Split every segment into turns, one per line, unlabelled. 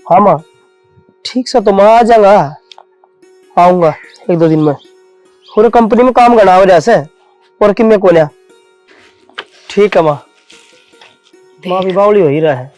हाँ माँ, ठीक से तो मैं आ जाऊंगा, आऊंगा 1-2 दिन में। पूरे कंपनी में काम करना हो जैसे और किन्ने को लिया। ठीक है माँ, माँ भी बावली हो ही रहा है।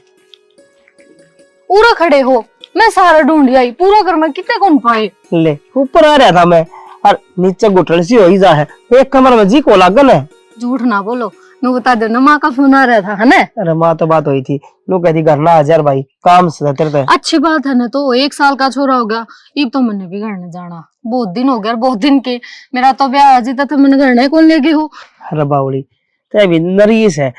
पूरा खड़े हो, मैं सारा ढूंढ आई, पूरा घर में कितने कौन पाए।
ले ऊपर आ रहा था मैं और नीचे घुटन सी हो ही जा है, एक कमर में जी को लागन है।
झूठ ना बोलो, मैं बता देना माँ का फोन आ रहा था है ना।
अरे माँ तो बात हुई थी, नु कहती घर ना हजार भाई काम से तेरे।
अच्छी बात है ना, तो 1 साल का छोरा हो गया, अब तो मैंने भी घर नहीं जाना, बहुत दिन हो गया, बहुत दिन के मेरा तो ब्याह जीता था, मैंने घर नहीं कौन लेके हो।
अरे बावली ते भी नरीस है,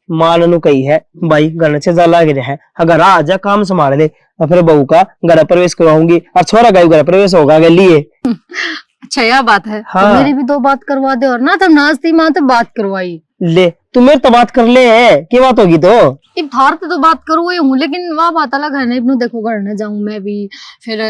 मान नु कही है भाई घर से जा लाग रहा है, अगर आ जा काम संभाल ले और फिर बहू का घर प्रवेश करवाऊंगी और छोरा का घर प्रवेश होगा के लिए।
अच्छा यह बात है।
हाँ।
तो मेरी भी 2 बात करवा दे, और ना तो नाचती माँ तो बात करवाई।
ले तू मेरे तो बात कर ले है, क्या बात होगी तो
अब थार तो बात करूँ हूँ, लेकिन वह बात अलग है ना, इब्नु देखो घर न जाऊं मैं भी, फिर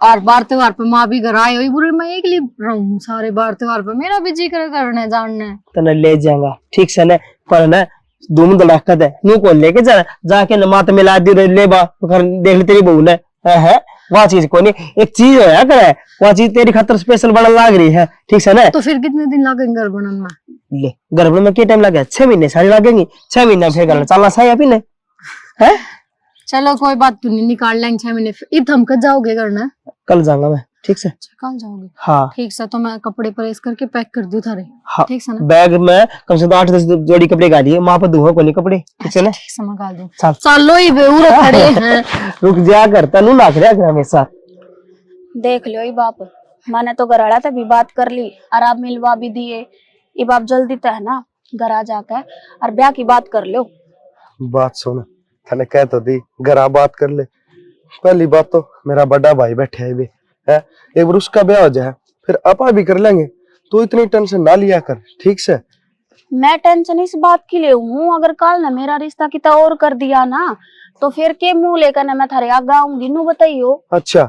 और बार त्योहार पे माँ भी घर आई हुई, बुरे मैं एक लिए रहूं सारे बार त्योहार पे, मेरा भी जी करे करने जानने।
तने ले जाऊंगा ठीक से न, पर न धूम धड़ाका दे नू को लेके जाके न मात मिला दी ले बा देख ले तेरी बहू ने है वह चीज को नहीं, एक चीज होया करे वह चीज तेरी खातर स्पेशल बनने लाग रही है ठीक से ना।
तो फिर कितने दिन लगेंगे घर बनने में?
ले घर बनने में क्या टाइम लगे? 6 महीने सारे लगेंगे, 6 महीने फिर करना चलना सही अभी ने है।
चलो कोई बात नहीं, निकाल लेंगे 6 महीने। अब थम कर जाओगे घर ना?
कल जाऊंगा मैं ठीक से।
कल जाओगे?
हाँ
ठीक से, तो मैं कपड़े प्रेस करके पैक कर दूं थारे।
हाँ
ठीक से ना?
बैग में कम से कम 8-10 जोड़ी कपड़े गाड़ी है, माँ पर दूंगा कोई कपड़े ठीक है ना।
ठीक से मंगा दूं।
चल
चलो ही बेऊर खड़े हैं।
रुक जा करता नू नाक रहा कर हमेशा।
देख लो बाप, मैंने तो घराड़ा तक भी बात कर ली और आप मिलवा भी दिए। ये बाप जल्दी तो है ना, घर आ जाकर और ब्याह की बात कर लो।
बात सुन, तने कह तो दी घर आ बात कर ले। पहली बात तो मेरा बड़ा भाई बैठे है भी है, एक बार उसका ब्याह हो जाए फिर अपा भी कर लेंगे, तू इतनी टेंशन ना लिया कर ठीक से।
मैं टेंशन इस बात के लिए हूँ, अगर कल ने मेरा रिश्ता कितना और कर दिया ना, तो फिर के मुंह लेकर मैं थारे आगे आऊंगी, नू बताइयो।
अच्छा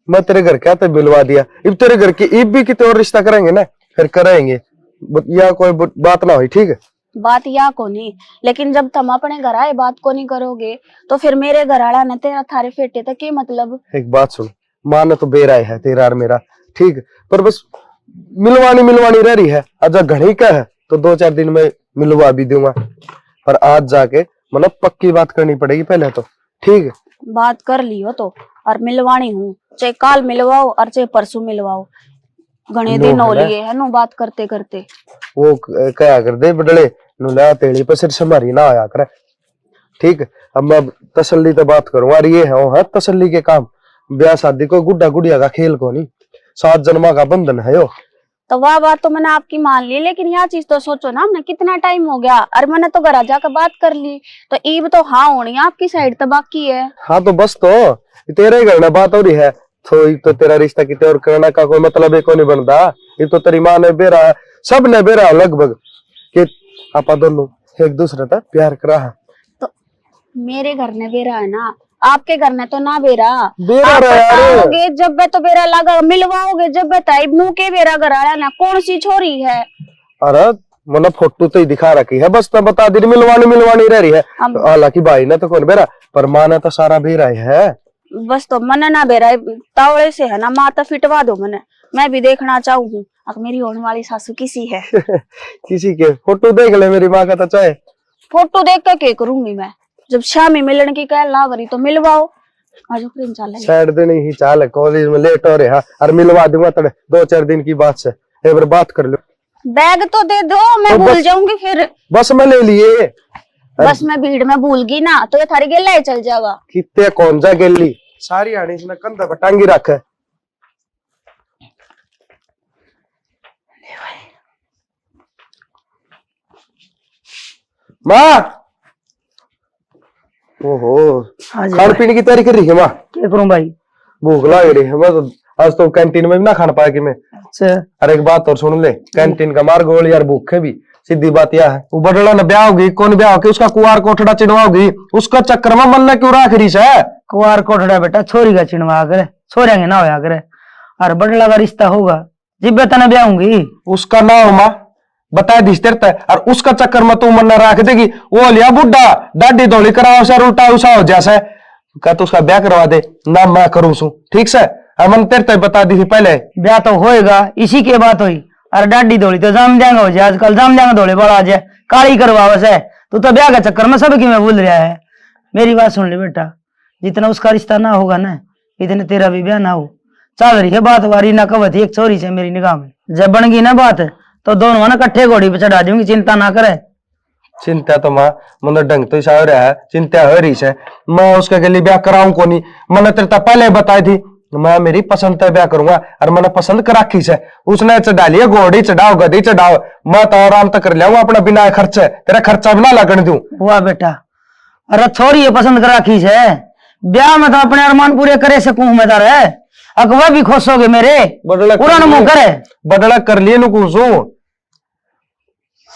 मैं तेरे घर क्या तो मिलवा दिया, अब तेरे घर की इब भी कितने और रिश्ता करेंगे ना, फिर करेंगे या कोई बात ना हुई ठीक है।
बात या को नहीं, लेकिन जब तुम अपने घर आए बात को नहीं करोगे तो फिर मेरे घर आला ने तेरा थारे फेटे तक के मतलब।
एक बात सुन, माँ तो बेराय है तेरा और मेरा ठीक, पर बस मिलवानी रह रही है। आज घड़ी का है तो 2-4 दिन में मिलवा भी दूंगा, पर आज जाके मतलब पक्की बात करनी पड़ेगी पहले तो ठीक है।
बात कर लियो तो, और मिलवानी हूँ, चाहे काल मिलवाओ और चाहे परसों मिलवाओ, घने दिन हो लिए है नो बात करते करते।
वो क्या कर दे बड़े नुला तेड़ी पर सिर संभारी ना आया करे ठीक है। अब मैं तसल्ली तो बात करूँ, और ये है तसल्ली के काम, ब्याह शादी को गुड्डा गुड़िया का खेल को नहीं, 7 जन्मा का बंधन है यो।
तो वह बात तो मैंने आपकी मान ली, लेकिन यह चीज तो सोचो ना, हमने कितना टाइम हो गया और मैंने तो घर जाकर बात कर ली, तो ईब तो हाँ होनी है, आपकी साइड तो बाकी है।
हाँ तो बस तो तेरे ही घर में बात हो रही है, तो तेरा रिश्ता कितने और करने का कोई मतलब है को नहीं बनता। ये तो तेरी माँ ने बेरा, सब ने बेरा लगभग कि आपा दोनों एक दूसरे तक प्यार करा है।
तो मेरे घर ने बेरा है ना, आपके घर ने तो ना बेरा।
बेरा
आप
रहा
बताओगे जब वे तो बेरा लगा, मिलवाओगे जब वे ताइब नू के बेरा घर आया ना, कौन सी छोरी है।
अरे मतलब फोटो तो ही दिखा रखी है, बस तो बता दी मिलवानी रह रही है। हालांकि भाई ने तो कौन बेरा, पर माँ ने तो सारा बेरा है।
बस तो मन ना बेरा तावड़े से है ना, माँ तो फिटवा दो मने, मैं भी देखना चाहूँ हूँ मेरी होने वाली सासू किसी है।
किसी के फोटो देख ले मेरी माँ का तो चाहे।
फोटो देख के क्या करूंगी मैं, जब शामी मिलने की कह ला करी तो मिलवाओ। आजो प्रेम चाल है
साइड दिन ही चाल है, कॉलेज में लेट हो रहा और मिलवा दूंगा तड़े 2-4 दिन की बात से, एक बार बात कर लो।
बैग तो दे दो, मैं
तो
भूल जाऊंगी फिर।
बस मैं ले लिए,
बस मैं भीड़ में भूल गई ना तो ये थारी गेला ही चल जावा।
कितने कौन जा गेली सारी आनी इसने कंधा पर टांगी रख है। माँ ओहो खान पीने की तैयारी कर रही है माँ?
क्या करूं भाई,
भूख लग रही है, मैं तो आज तो कैंटीन में भी ना खाना पाया कि मैं।
अच्छा
अरे एक बात और सुन ले, कैंटीन का मार गोल यार भूखे भी, सीधी बात यह है वो बड़ला न ब्याह होगी, कौन ब्याह होगी उसका कुआर कोठड़ा चिनवाओगी, उसका चक्कर में मन क्यों राख रही है।
कुआर कोठड़ा बेटा छोरी का चिनवा करे, छोरेंगे ना होया करे, और बड़ला का रिश्ता होगा जिब्बे तना ब्याहूंगी।
उसका ना हो माँ बता दी तेरता, और उसका चक्कर में तू मन राख देगी, वो लिया बुढ़ा दाढ़ी धोली कराओ सर उल्टा उसा हो जैसे क्या तू उसका ब्याह करवा दे ना, मैं करूँ सू, ठीक से। हमन तेरे तो बता दी थी पहले।
ब्याह तो होएगा, इसी की बात हुई। अरे डाडी धोली तो जाम जाएंगा हो जाए, आजकल जाम जाएंगा धोले बड़ा आज काली करवा बस है। तू तो ब्याह के चक्कर में सबकी मैं भूल रहा है। मेरी बात सुन ले बेटा, जितना उसका रिश्ता ना होगा ना, इतने तेरा भी ब्याह ना हो। चल रही है बात वारी ना कवत एक छोरी से मेरी निगाह में, जब बन गई ना बात तो दोनों ना कट्ठे घोड़ी पे चढ़ा दूंगी, चिंता ना करे।
चिंता तो माँ मन ढंग तो ऐसा हो रहा है, चिंता हो रही है। मैं उसके लिए ब्याह कराऊं को नहीं, मैंने तेरे तो पहले बताई थी मैं मेरी पसंद पे ब्याह करूंगा, और मैंने पसंद कर रखी है। उसने चढ़ा लिया घोड़ी चढ़ाओ गधी चढ़ाओ, मैं तो आराम तक कर लिया अपना बिना खर्चे, तेरा खर्चा भी ना लगन दूं।
वाह बेटा, अरे छोरी ये पसंद कर रखी है, ब्याह में तो अपने अरमान पूरे करे सकूं मैं तारे, अकबर भी खुश हो गए मेरे, पूरा मुंह करे
बदला कर लिए नुकूसू।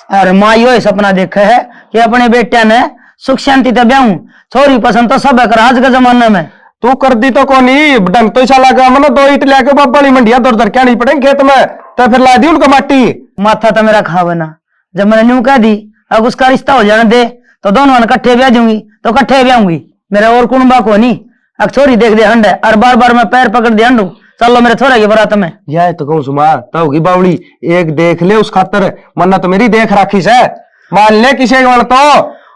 अरे माँ यो सपना देखा है कि अपने बेटे ने सुख शांति तो ब्याहूं, छोरी पसंद तो सब है कर आज के जमाने में।
तू कर दी तो कौन ही ढंग तो ऐसा लगा मैंने 2 ईंट लेके बड़ी मंडिया दौड़ दर क्या नहीं पड़ेंगे खेत में, तो फिर ला दी उनका माटी।
माथा तो मेरा खावे ना, जब मैंने न्यू कह दी अब उसका रिश्ता हो जाने दे तो दोनों ने कट्ठे ब्याह दूंगी तो कट्ठे ब्याहूंगी, मेरा और कुंबा को नहीं। अब छोरी देख दे हंड है और बार बार मैं पैर पकड़ दे हंडू, चलो मेरे छोरा की बारात में।
यह तो कहूँ सुमा तो होगी बावड़ी, एक देख ले उस खातर, मन्ना तो मेरी देख राखी से, मान ले किसी वाल तो।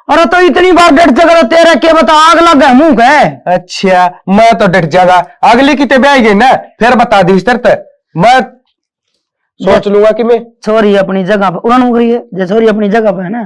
अरे तो इतनी बार डट जगह तेरा क्या बता, आग लग गया मुंह है।
अच्छा मैं तो डट जागा, अगली की ब्याह गई ना फिर बता दी तरत, मैं सोच लूंगा कि मैं
छोरी अपनी जगह पर उड़न उगरी है, जो छोरी अपनी जगह पे है ना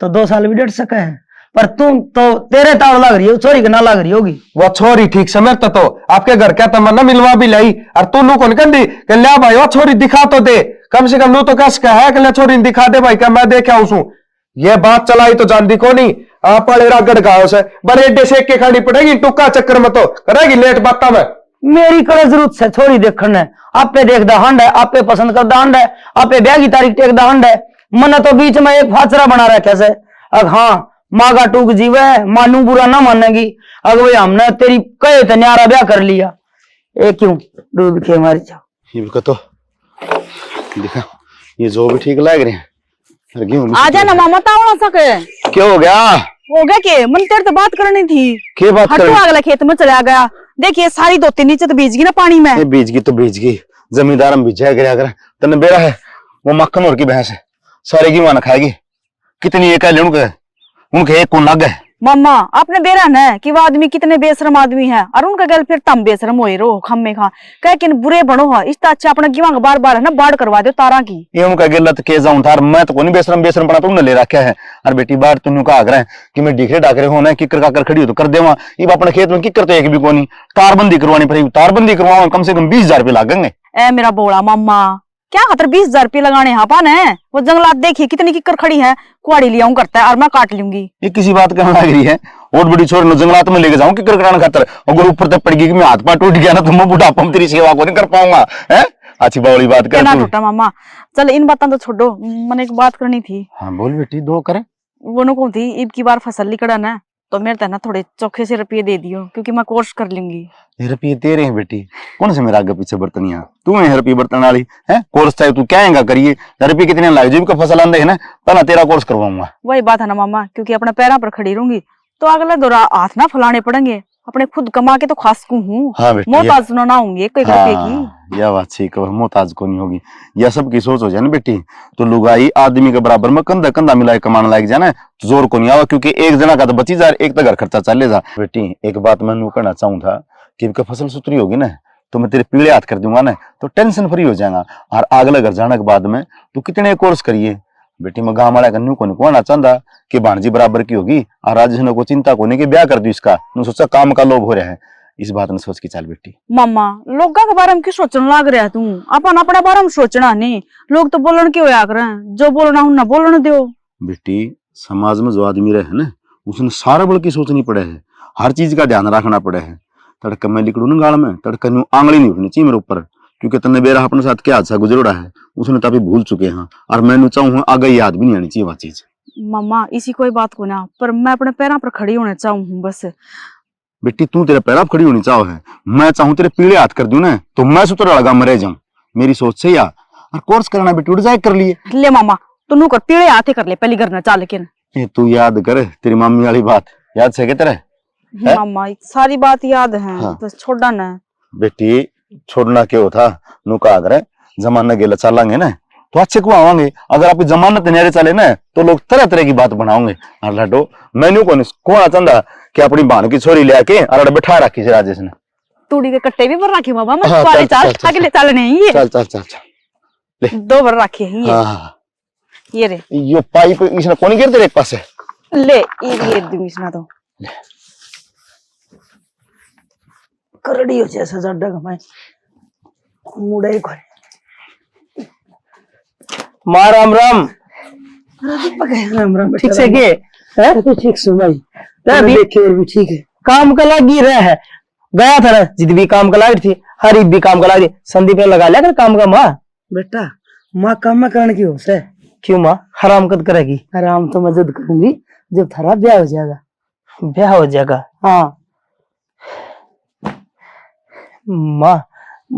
तो 2 साल भी डट सका है, पर तुम तो तेरे ताड़ लग रही हो, छोरी के ना लग रही होगी।
वो छोरी ठीक समझता तो आपके घर क्या तमन्ना मिलवा भी लाई, और तू नू कौन कंदी कि लिया भाई वो छोरी दिखा तो दे, कम से कम नू तो कस का है कि छोरी दिखा दे भाई, क्या मैं देखा उसू। ये बात चलाई तो जानती को नहीं, आप वाले रागड़ गाँव से बड़े एड्डे सेक के खानी पड़ेगी, टुक्का चक्कर में तो करेगी लेट बाता में।
मेरी कड़े जरूरत से छोरी देखने, आपे देखदा हंड है, आपे पसंद करदा हंड है, आपे ब्याह की तारीख टेकदा हंड है, मन तो बीच में एक फाचरा बना रखा से। अब हाँ माँ का टूक जीवे है, मानू बुरा ना मानेगी, अगर भाई हमने तेरी कहे तो न्यारा ब्याह कर लिया, ये क्यों डूब के मारी जाओ।
ये तो देखा ये जो भी ठीक लग रहे हैं।
आजा ना मामा तावड़ा सके।
क्या हो गया?
हो गया के मन तेरे से बात करनी थी।
क्या बात करनी?
हटू अगला खेत में चला गया, देखिए सारी धोती नीचे तो बीज गई ना पानी में।
बीज गई तो बीज गई, जमींदार में बीजा गया अगर तने बेरा है वो मक्खन और की भैंस है, सारे की माना खाएगी। कितनी एक है उनके एक को नग है।
मामा आपने बेरा न कि वो आदमी कितने बेशरम आदमी है, और उनका गल फिर तम बेशरम होए रो खम्मे खा कह कि बुरे बनो हो, इस अच्छा अपना गिवा बार बार है ना बाढ़ करवा दो तारा की।
ये उनका गलत के जाऊं थार, मैं तो कोनी बेशरम बेशरम बना तुमने ले रखा है। और बेटी बार तुम का आग्रह है कि मैं डिखरे डाकरे होना किकर काकर खड़ी हो तो कर देवा, ये अपने खेत में किकर तो एक भी कोनी, तारबंदी करवानी पड़ेगी, तारबंदी करवाओ कम से कम 20,000 रुपये लागेंगे।
ए मेरा बोला मामा क्या खातर 20,000 रुपये लगाने यहाँ पान है, वो जंगलात देखिए कितनी किकर खड़ी है, कुआड़ी लियाऊं करता है और मैं काट लूंगी।
ये किसी बात कहने लग रही है, और बड़ी छोरी जंगलात में लेके जाऊं किकर कराने खातर, अगर ऊपर तक पड़ गई कि मैं हाथ पांव टूट गया ना तो मैं बुढ़ापा में तेरी सेवा को नहीं कर पाऊंगा। है अच्छी बावली बात कर
ना टूटा मामा, चल इन बातों तो छोड़ो, मैंने एक बात करनी थी।
हाँ बोल बेटी, दो करे
वो नो कौन थी, ईब की बार फसल लिकड़ा ना तो मेरे ना थोड़े चौखे से रुपये दे दियो, क्योंकि मैं कोर्स कर लूंगी।
रुपये तेरे हैं बेटी, कौन से मेरा आगे पीछे बर्तनिया तू है रुपये बर्तन वाली है, कोर्स चाहे तू क्या आएगा करिए, रुपये कितने लागे जो भी फसल आंदे है ना पहला तेरा कोर्स करवाऊंगा।
वही बात है ना मामा, क्योंकि अपने पैरों पर खड़ी रहूंगी तो अगला दौरा हाथ ना फैलाने पड़ेंगे, अपने खुद कमा के तो खास को हूँ।
हाँ बेटी,
मोहताज ना होंगे एक रुपये की।
यह बात ठीक है, मोहताज को नहीं होगी, यह सबकी सोच हो जाए ना बेटी, तो लुगाई आदमी के बराबर में कंधा कंधा मिलाए कमाने लायक जाना तो जोर को नहीं आवा, क्योंकि एक जना का तो बची जा, एक तो घर खर्चा चले जा। बेटी एक बात मैं नू करना चाहूँ था कि फसल सुतरी होगी ना तो मैं तेरे पीड़े हाथ कर दूंगा ना तो टेंशन फ्री हो जाएगा, और अगले घर जाने के बाद में तू कितने कोर्स करिए बेटी, मैं गाँव वाला कन्नू को नहीं कहना चाहता कि भाणजी बराबर की होगी और राजेश को चिंता को नहीं कि ब्याह कर दू इसका, नू सोचा काम का लोभ हो रहा है, इस बात ने सोच के चल बेटी।
मामा लोगों के बारे में क्यों सोचने लग रहा है तू, अपन अपने बारे में सोचना नहीं, लोग तो बोलन क्यों होया करे, जो बोलना हूं ना बोलने दो।
बेटी समाज में जो आदमी रहे ना उसने सारा बल की सोचनी पड़े है, हर चीज का ध्यान रखना पड़े है। तड़का मैं लिखड़ू ना गाल में तड़का न्यू आंगली नहीं उठनी चाहिए मेरे ऊपर, क्योंकि तन्ने बेरा अपने साथ क्या हादसा गुजरा है उसने तभी भूल चुके हैं, और मैं चाहूँ आगे याद भी नहीं आनी चाहिए वह चीज।
मामा इसी कोई बात को ना, पर मैं अपने पैरों पर खड़ी होना चाहूँ बस।
बेटी तू तेरे पैरों पर खड़ी होनी चाहो है, मैं चाहूँ तेरे पीड़े हाथ कर दूं ना तो मैं सुतर लगा मरे जाऊं, मेरी सोच से या और कोर्स करना बेटी उड़ जाए कर लिए।
ले मामा तू नू कर पीड़े हाथे कर ले पहली करना चाल के।
तू याद कर तेरी मम्मी वाली बात याद से तेरे
मामा सारी बात याद है
हाँ।
तो छोड़ा ना।
बेटी छोड़ना क्यों था, नु कहा करे जमाना गेला चलेंगे ना तो अच्छे को आवांगे। अगर आपकी जमानत नहीं चले ना तो लोग तरह तरह की बात बनाओगे। और लड्डो मैंने कौन चाहता कि अपनी बहन की छोरी ले आके और बैठा रखी से राजेश ने।
तूड़ी के कट्टे भी भर रखे मामा, मैं
हाँ,
वाले
चल,
चाल
चल,
अगले चाल नहीं है।
चल चल चल चल
2 भर रखे हैं ये।
हाँ
ये रे
यो पाइप इसने कौन गिर तेरे पास है।
ले ये दूंगी तो
करड़ी हो जैसा जड्डा कमाए मुड़ा ही करे। माँ राम राम। राम राम ठीक से के है तो ठीक सुन भाई देखे और भी ठीक है। काम का लगी रहा है गया था ना जिद भी काम का लगी थी, हरी भी काम का लगी। संदीप ने लगा लिया कर काम का। माँ बेटा माँ काम में करने की होश है। क्यों माँ हराम कद करेगी? हराम तो मैं जद करूंगी जब थारा ब्याह हो जाएगा। ब्याह हो जाएगा? हाँ माँ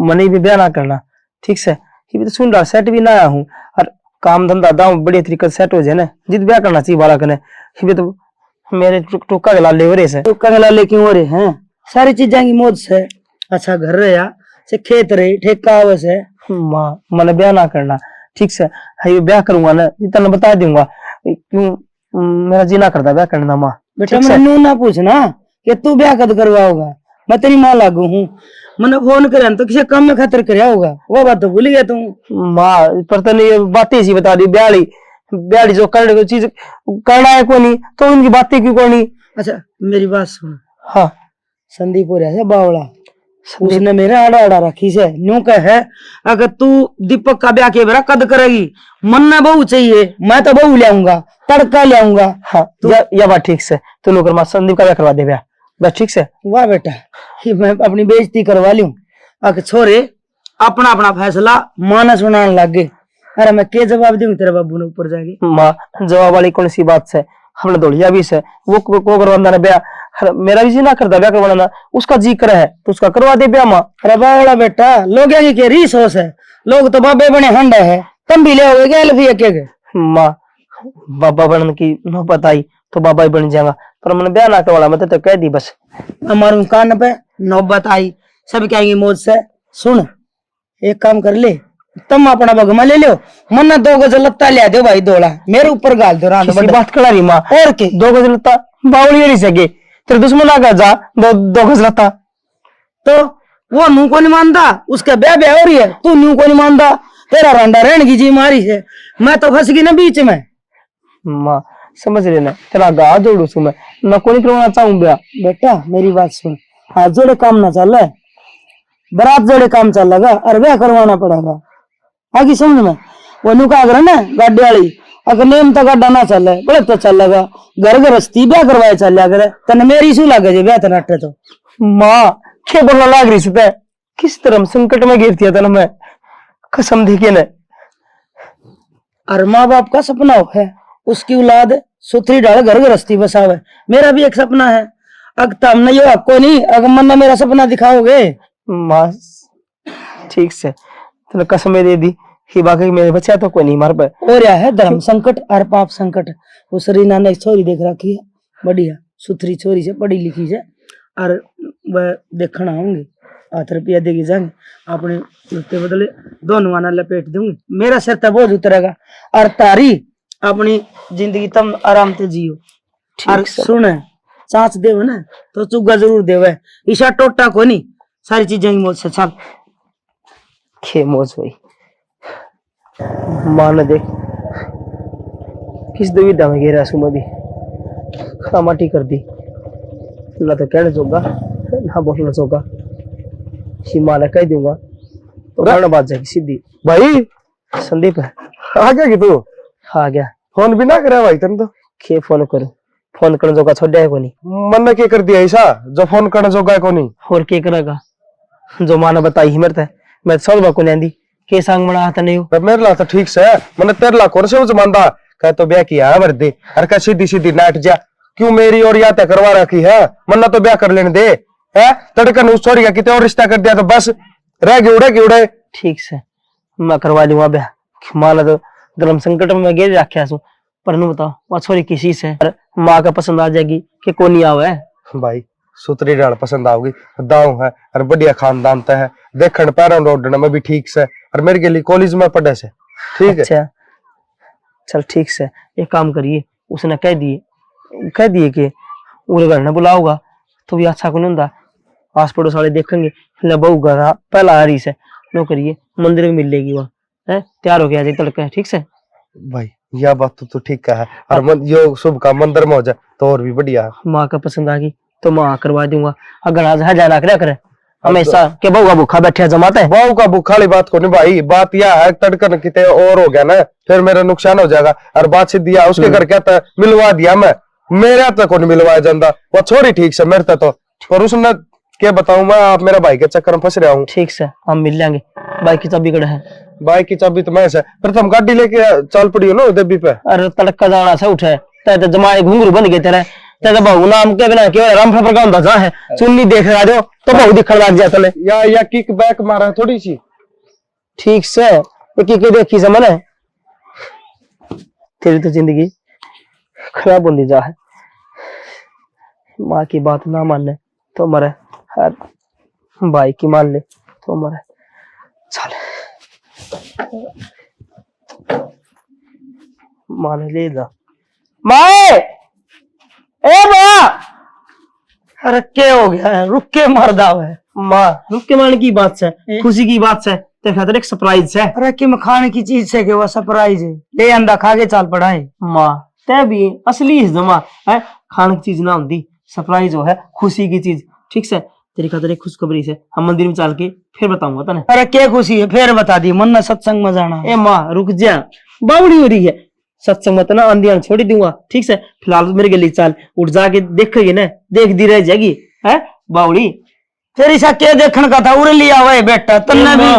मने भी ब्याह ना करना ठीक से। ये भी तो सुन रहा सेट भी ना आया हूँ और काम धंधा दाम बढ़िया तरीके से सेट हो जाए ना जिद ब्याह करना चाहिए बाला कने। ये भी तो मेरे टुक्का गला ले हो रहे से। टुक्का गला लेके हो रहे हैं सारी चीजें की मौज से। अच्छा घर रहा से खेत रहे ठेका आवे से। माँ मने ब्याह ना करना ठीक से। ये ब्याह करूंगा ना जितना बता दूंगा। क्यों मेरा जी ना करता ब्याह करना। माँ बेटा मैंने ना पूछना कि तू ब्याह कद करवाओगा, मैं तेरी माँ लागू हूँ। मैंने फोन करे तो किसी काम में खातिर करया होगा, वो बात तो भूल गया तू। माँ पर तने ये बातें ऐसी बता दी ब्याली ब्याली जो करने को चीज करना है को नहीं तो उनकी बातें क्यों करनी। अच्छा मेरी बात सुन। हाँ संदीप हो रहा है बावड़ा, उसने मेरे आड़ा आड़ा रखी से न्यू कह है अगर तू दीपक का ब्याह के मेरा कद करेगी मन में बहू चाहिए मैं तो बहू ले आऊंगा तड़का ले आऊंगा। हाँ या बात ठीक से तू नौकर माँ संदीप का ब्याह करवा दे ब्याह बस ठीक से। वाह बेटा मैं अपनी बेइज्जती करवा लूं। अगर छोरे अपना अपना फैसला माना सुनाने लग गए। अरे मैं क्या जवाब दूं तेरे बाबू ने ऊपर जाके। माँ जवाब वाली कौन सी बात से हमने दौड़िया भी से वो को करवाना ब्याह। मेरा भी जी ना करता ब्याह करवाना उसका जी कर है तो उसका करवा दे ब्याह। माँ अरे बावड़ा बेटा लोग के रीस होश है, लोग तो बाबे बने हंडे है तुम भी ले गए। माँ बाबा बनने की नौबत आई तो बाबा ही बन जाएगा पर मैंने ब्याह ना करवाना मैं तो कह दी बस। हमारे कान पे नौबत आई सब कहेंगे मौज से। सुन एक काम कर ले तुम अपना भगमा ले लो मन्ना 2 गज लत्ता ले दो भाई दोड़ा मेरे ऊपर गाल दो रात बात करा रही। माँ और के 2 गज लत्ता बावली नहीं सके तेरे दुश्मन आगा जा 2 गज लत्ता तो वो नू को नहीं मानता उसका ब्याह ब्याह हो रही है तू नू को नहीं मानता तेरा रंडा रहने की जी मारी है मैं तो फंस गई ना बीच में। माँ समझ लेना तेरा गा जोड़ू सु मैं को नहीं करवाना चाहूँ ब्याह। बेटा मेरी बात सुन हाथ जोड़े काम ना चल रहा है बरात जोड़े काम चल लगा और ब्याह करवाना पड़ेगा। आगे समझ में वो नुका अगर ना गाड़ी वाली अगर नेम तो गाड़ा ना चल बड़े तो चल लगा घर गृहस्थी ब्याह करवाए चल करे तने मेरी शू लागे जे ब्याह तनाटे तो। माँ क्या बोलना लाग रही से किस तरह संकट में गिर दिया था मैं कसम देखिए न। और माँ बाप का सपना है उसकी औलाद सुथरी डाल घर गृहस्थी बसावे। मेरा भी एक सपना है अगर तुमने यो को नहीं अगर मन मेरा सपना दिखाओगे। माँ ठीक से तूने कसम दे दी ही बाकी मेरे बच्चा तो कोई नहीं मार पे। और यह है धर्म संकट और पाप संकट। उस रीना ने छोरी देख रखी है बढ़िया सुथरी छोरी से पढ़ी लिखी से और वह देखना आऊंगी 8 रुपया देगी जाएंगे अपने जूते बदले दोनों आना लपेट दूंगी मेरा सिर तब बोझ उतरेगा और तारी अपनी जिंदगी तुम आराम से जियो। और सुन चांच देव ना तो चुग्गा जरूर देवे ईशा टोटा को नहीं सारी चीजें की मौज से चल खे मौज हुई। मान देख किस दुविधा में घेरा सुमदी खामाटी कर दी ना तो कहने जोगा ना बोलना जोगा हिमालय कह दूंगा तो कहना बात जाएगी सीधी। भाई संदीप है आ गया कि तू आ गया फोन भी ना करे भाई तुम तो के फोन करूं फोन करने जोगा छोड़ है कोनी मन ने क्या कर दिया ऐसा जो फोन करने जोगा है कोनी और के करेगा जो मां ने बताई हिम्मत है मैं सब को नहीं आंदी के सांग मना आता नहीं हो मेरे ला तो ठीक से मैंने तेरे ला कोर से उस मानदा कह तो ब्याह किया है वर्दी अरे का सीधी सीधी नाट जा क्यों मेरी और यात्रा करवा रखी है मन्ना तो ब्याह कर लेने दे है तड़कन उस छोरी का कितने और रिश्ता कर दिया तो बस रह गए उड़े ठीक से मैं करवा लूंगा ब्याह माना तो धर्म संकट में गिर रखा सू पर नु बताओ वो छोरी किसी से माँ का पसंद आ जाएगी कि कोई नहीं आवे भाई
सुतरी डाल पसंद आओगी, दाव है और बढ़िया खानदान है, देखने पैरों रोडने में भी ठीक से, और मेरे के लिए कॉलेज में पढ़े से, ठीक है।
अच्छा चल ठीक से, एक काम करिए, उसने कह दिए कि उरे घर ने बुलाओगा तो भी अच्छा कौन होता, आस पड़ोस वाले देखेंगे ले बहू घर पहला आ रही से, नो करिए मंदिर में मिल लेगी वहाँ है, तैयार हो गया जी तड़के, ठीक से
भाई यह बात तो ठीक है, और यो शुभ का मंदिर में हो जाए तो और भी बढ़िया है।
माँ का पसंद आ गई तो माँ करवा दूंगा, अगर आज हजारा क्या करे हमेशा के बहू का भूखा बैठे जमाता है।
बहू का भूखा वाली बात को नहीं भाई, बात यह है तड़कन कितने और हो गया ना, फिर मेरा नुकसान हो जाएगा, और बात सीधी है उसके घर कहता है मिलवा दिया मैं, मेरे तक को नहीं मिलवाया जाता, वो छोड़ी ठीक से मेरे तो, और उसने क्या बताऊं मैं, आप मेरा भाई के चक्कर में फंस रहा हूँ।
ठीक से हम मिल लेंगे, बाइक की चाबी कड़े है,
बाइक की चाबी तो मैं से प्रथम गाड़ी लेके चल पड़ी हो ना देवी पे।
अरे तड़का जाना से उठे ते जमाए घुंघरू बन गए तेरे, ते बहू नाम के बिना क्यों राम फफर का ਹੁੰਦਾ है, चुन्नी देख रहा जो तो बहू दिखण लग जाता ले,
या किक बैक मारा है थोड़ी सी,
ठीक से एक एक देखी से मैंने, तेरी तो जिंदगी खराब होती जा है, माँ की बात ना मानने तो मरे, हर भाई की मान ले तो मरे, चल मान ले जा माए, ए माँ, अरे क्या हो गया है, रुक के मर दाव है माँ, रुक के मारने की बात से, खुशी की बात से, ते खातिर एक सरप्राइज है।
अरे कि खाने की चीज से के वो सरप्राइज है, ले अंडा खा के चाल पड़ा है।
माँ ते भी असली जमा है, खाने की चीज ना होती, सरप्राइज हो है खुशी की चीज, ठीक से तेरी खातिर एक खुशखबरी से, हम मंदिर में चल के फिर बताऊंगा तने।
अरे क्या खुशी है, फिर बता दी, मन ना सत्संग में जाना।
ए माँ रुक जा, बावड़ी हो रही है, सत्संग मत ना अंधियान छोड़ दूंगा, ठीक से फिलहाल मेरे गली चाल, उठ जाके देखेगी ना, देख दी रह जाएगी है बावड़ी।
फिर ऐसा क्या देखने का था, उड़े लिया हुआ है बेटा तन्ने भी।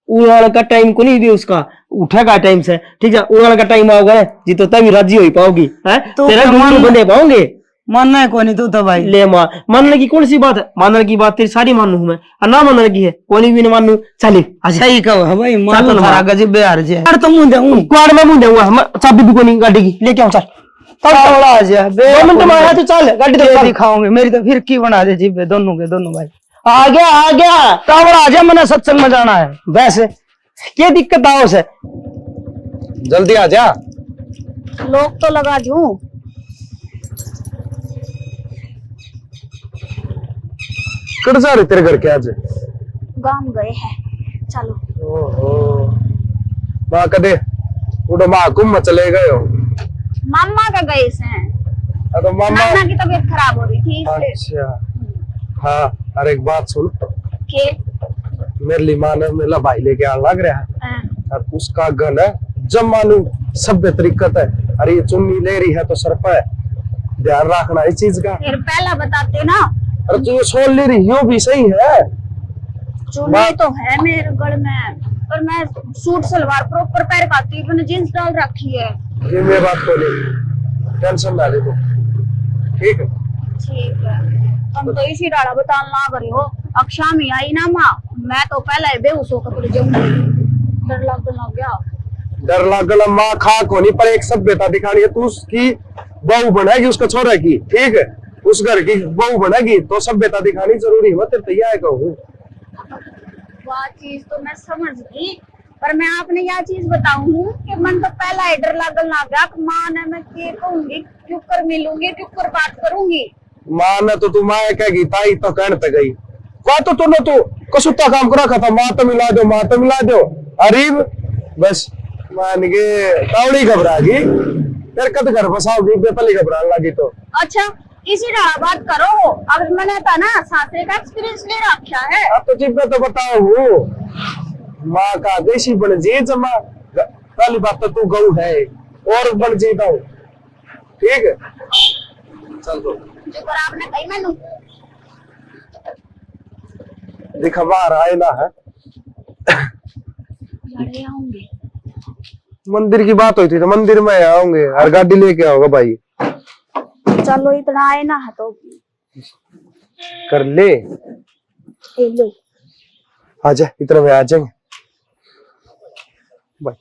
उड़ाने का टाइम को नहीं भी उसका, उठेगा टाइम से, ठीक है उड़ाने का टाइम आओगा जी तो तभी राजी हो पाओगी है, तेरा ढूंढ बने पाओगे,
मानना है कोनी तू तो भाई।
ले माँ मानने की कौन सी बात है, मानने की बात तेरी सारी मानू हूं मैं, और ना मानने की है कोई भी नहीं मानू, चली
सही कहो है भाई, मान
चल
तो
ना।
सारा गजब बेहार जे। अरे तो मुंह देऊं
क्वार में मुंह दूंगा, चाबी भी कोनी गाड़ी की लेके आओ, चल
थोड़ा आ जा बे,
2 मिनट में आया तो चल गाड़ी तो
दिखाओगे मेरी तो फिर की बना दे जिब्बे दोनों के दोनों भाई।
आ गया
तावड़ा आ जा, मैंने सत्संग में जाना है।
वैसे क्या दिक्कत आओ से,
जल्दी आ जा।
लोग तो लगा दूं।
कड़ जा रहे तेरे घर के आज?
गांव गए हैं, चलो।
ओहो माँ कदे उड़ो माँ कुम चले गए हो?
मामा का गए हैं,
तो मामा
नाना की तबीयत खराब हो रही थी इसलिए।
अच्छा हाँ, अरे एक बात सुन,
के
मेरे लिए माँ ने मेरा भाई लेके आने लग रहा है,
हाँ,
और उसका गन है जमानू सभ्य तरीकत है, अरे ये चुन्नी ले रही है तो सर पे ध्यान रखना इस चीज का।
फिर पहला बताते ना,
अरे तू ये सोल ले रही हो भी सही है,
चुन्नी तो है मेरे गढ़ में, पर मैं सूट सलवार प्रॉपर पैर पाती हूँ, मैंने जींस डाल रखी है।
ये मेरी बात को ले, टेंशन ना ले तू, ठीक है?
ठीक है, तुम तो इसी डाला बतान ना करी हो, अक्षा में आई ना माँ, मैं तो पहले ही बेहोश होकर पड़ जाऊंगी, डर लग गया।
डर लागल माँ खा को नहीं, पर एक सभ्यता दिखानी है, तू उसकी बहू बनाएगी उसका छोरा की, ठीक है? उस घर की बहू बनेगी तो सभ्यता दिखानी जरूरी है, मैं तेरे तैयार कहूँ।
वह चीज तो मैं समझ गई, पर मैं आपने यह चीज बताऊं कि मन तो पहला ही डर लागल ना गया, माँ ने मैं क्या कहूंगी, क्यों कर मिलूंगी, क्यों कर बात करूंगी।
माँ ने तो तू माँ कहेगी ताई तो कहने पे गई, क्या तो तूने तो कसुत्ता काम करा था, माँ तो मिला दो अरीब बस मान के तावड़ी घबरा गई, फिर कद घर बसाओगी बेपली घबराने लगी तो।
अच्छा इसी तरह बात करो, अब मैंने था ना सासरे का एक्सपीरियंस ले रखा है।
अब तो जिब्बे तो बताओ वो माँ का देशी बन जी जमा, पहली बात तो तू गऊ है और बन जीता हूँ, ठीक है? चल तो
जो कर आपने कही मैनू
दिखवा आए ना है,
ले आऊंगी।
मंदिर की बात हुई थी तो मंदिर में आऊंगे और गाड़ी लेके आओगे भाई।
चलो इतना आए ना है तो
कर ले,
ये लो।
आजा इतना में आ जाएंगे भाई।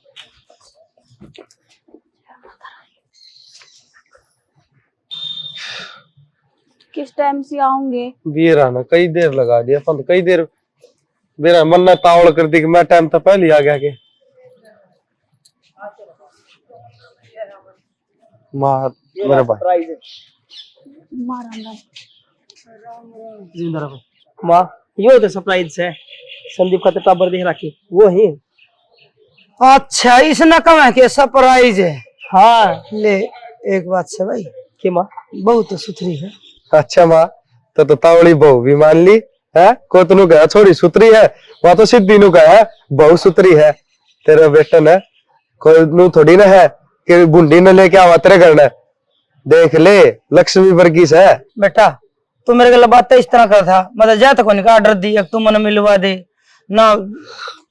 किस टाइम से आऊंगे?
बीरा ना कई देर लगा दिया अपन, कई देर मेरा मन ने तावड़ कर दी कि मैं टाइम तो पहले ही आ गया के। मार मेरा भाई
जिंदा रहो माँ। यो तो सरप्राइज है, संदीप का तो टाबर देख रखी वो ही।
अच्छा इसने कम है कि सरप्राइज है।
हाँ
ले एक बात से भाई,
कि माँ
बहुत सुथरी है।
अच्छा माँ, तो तावड़ी बहू भी मान ली है। को तनु कहा छोड़ी सुतरी है, वहां तो सिद्धि नु कहा बहू सुतरी है। तेरा बेटा न कोई नु थोड़ी ना है कि बुंडी ने लेके आवा तेरे घर न। देख ले लक्ष्मी वर्गीस है।
बेटा तू मेरे गला बात इस तरह कर था, मतलब जा तक का ऑर्डर दी तू मन मिलवा दे ना,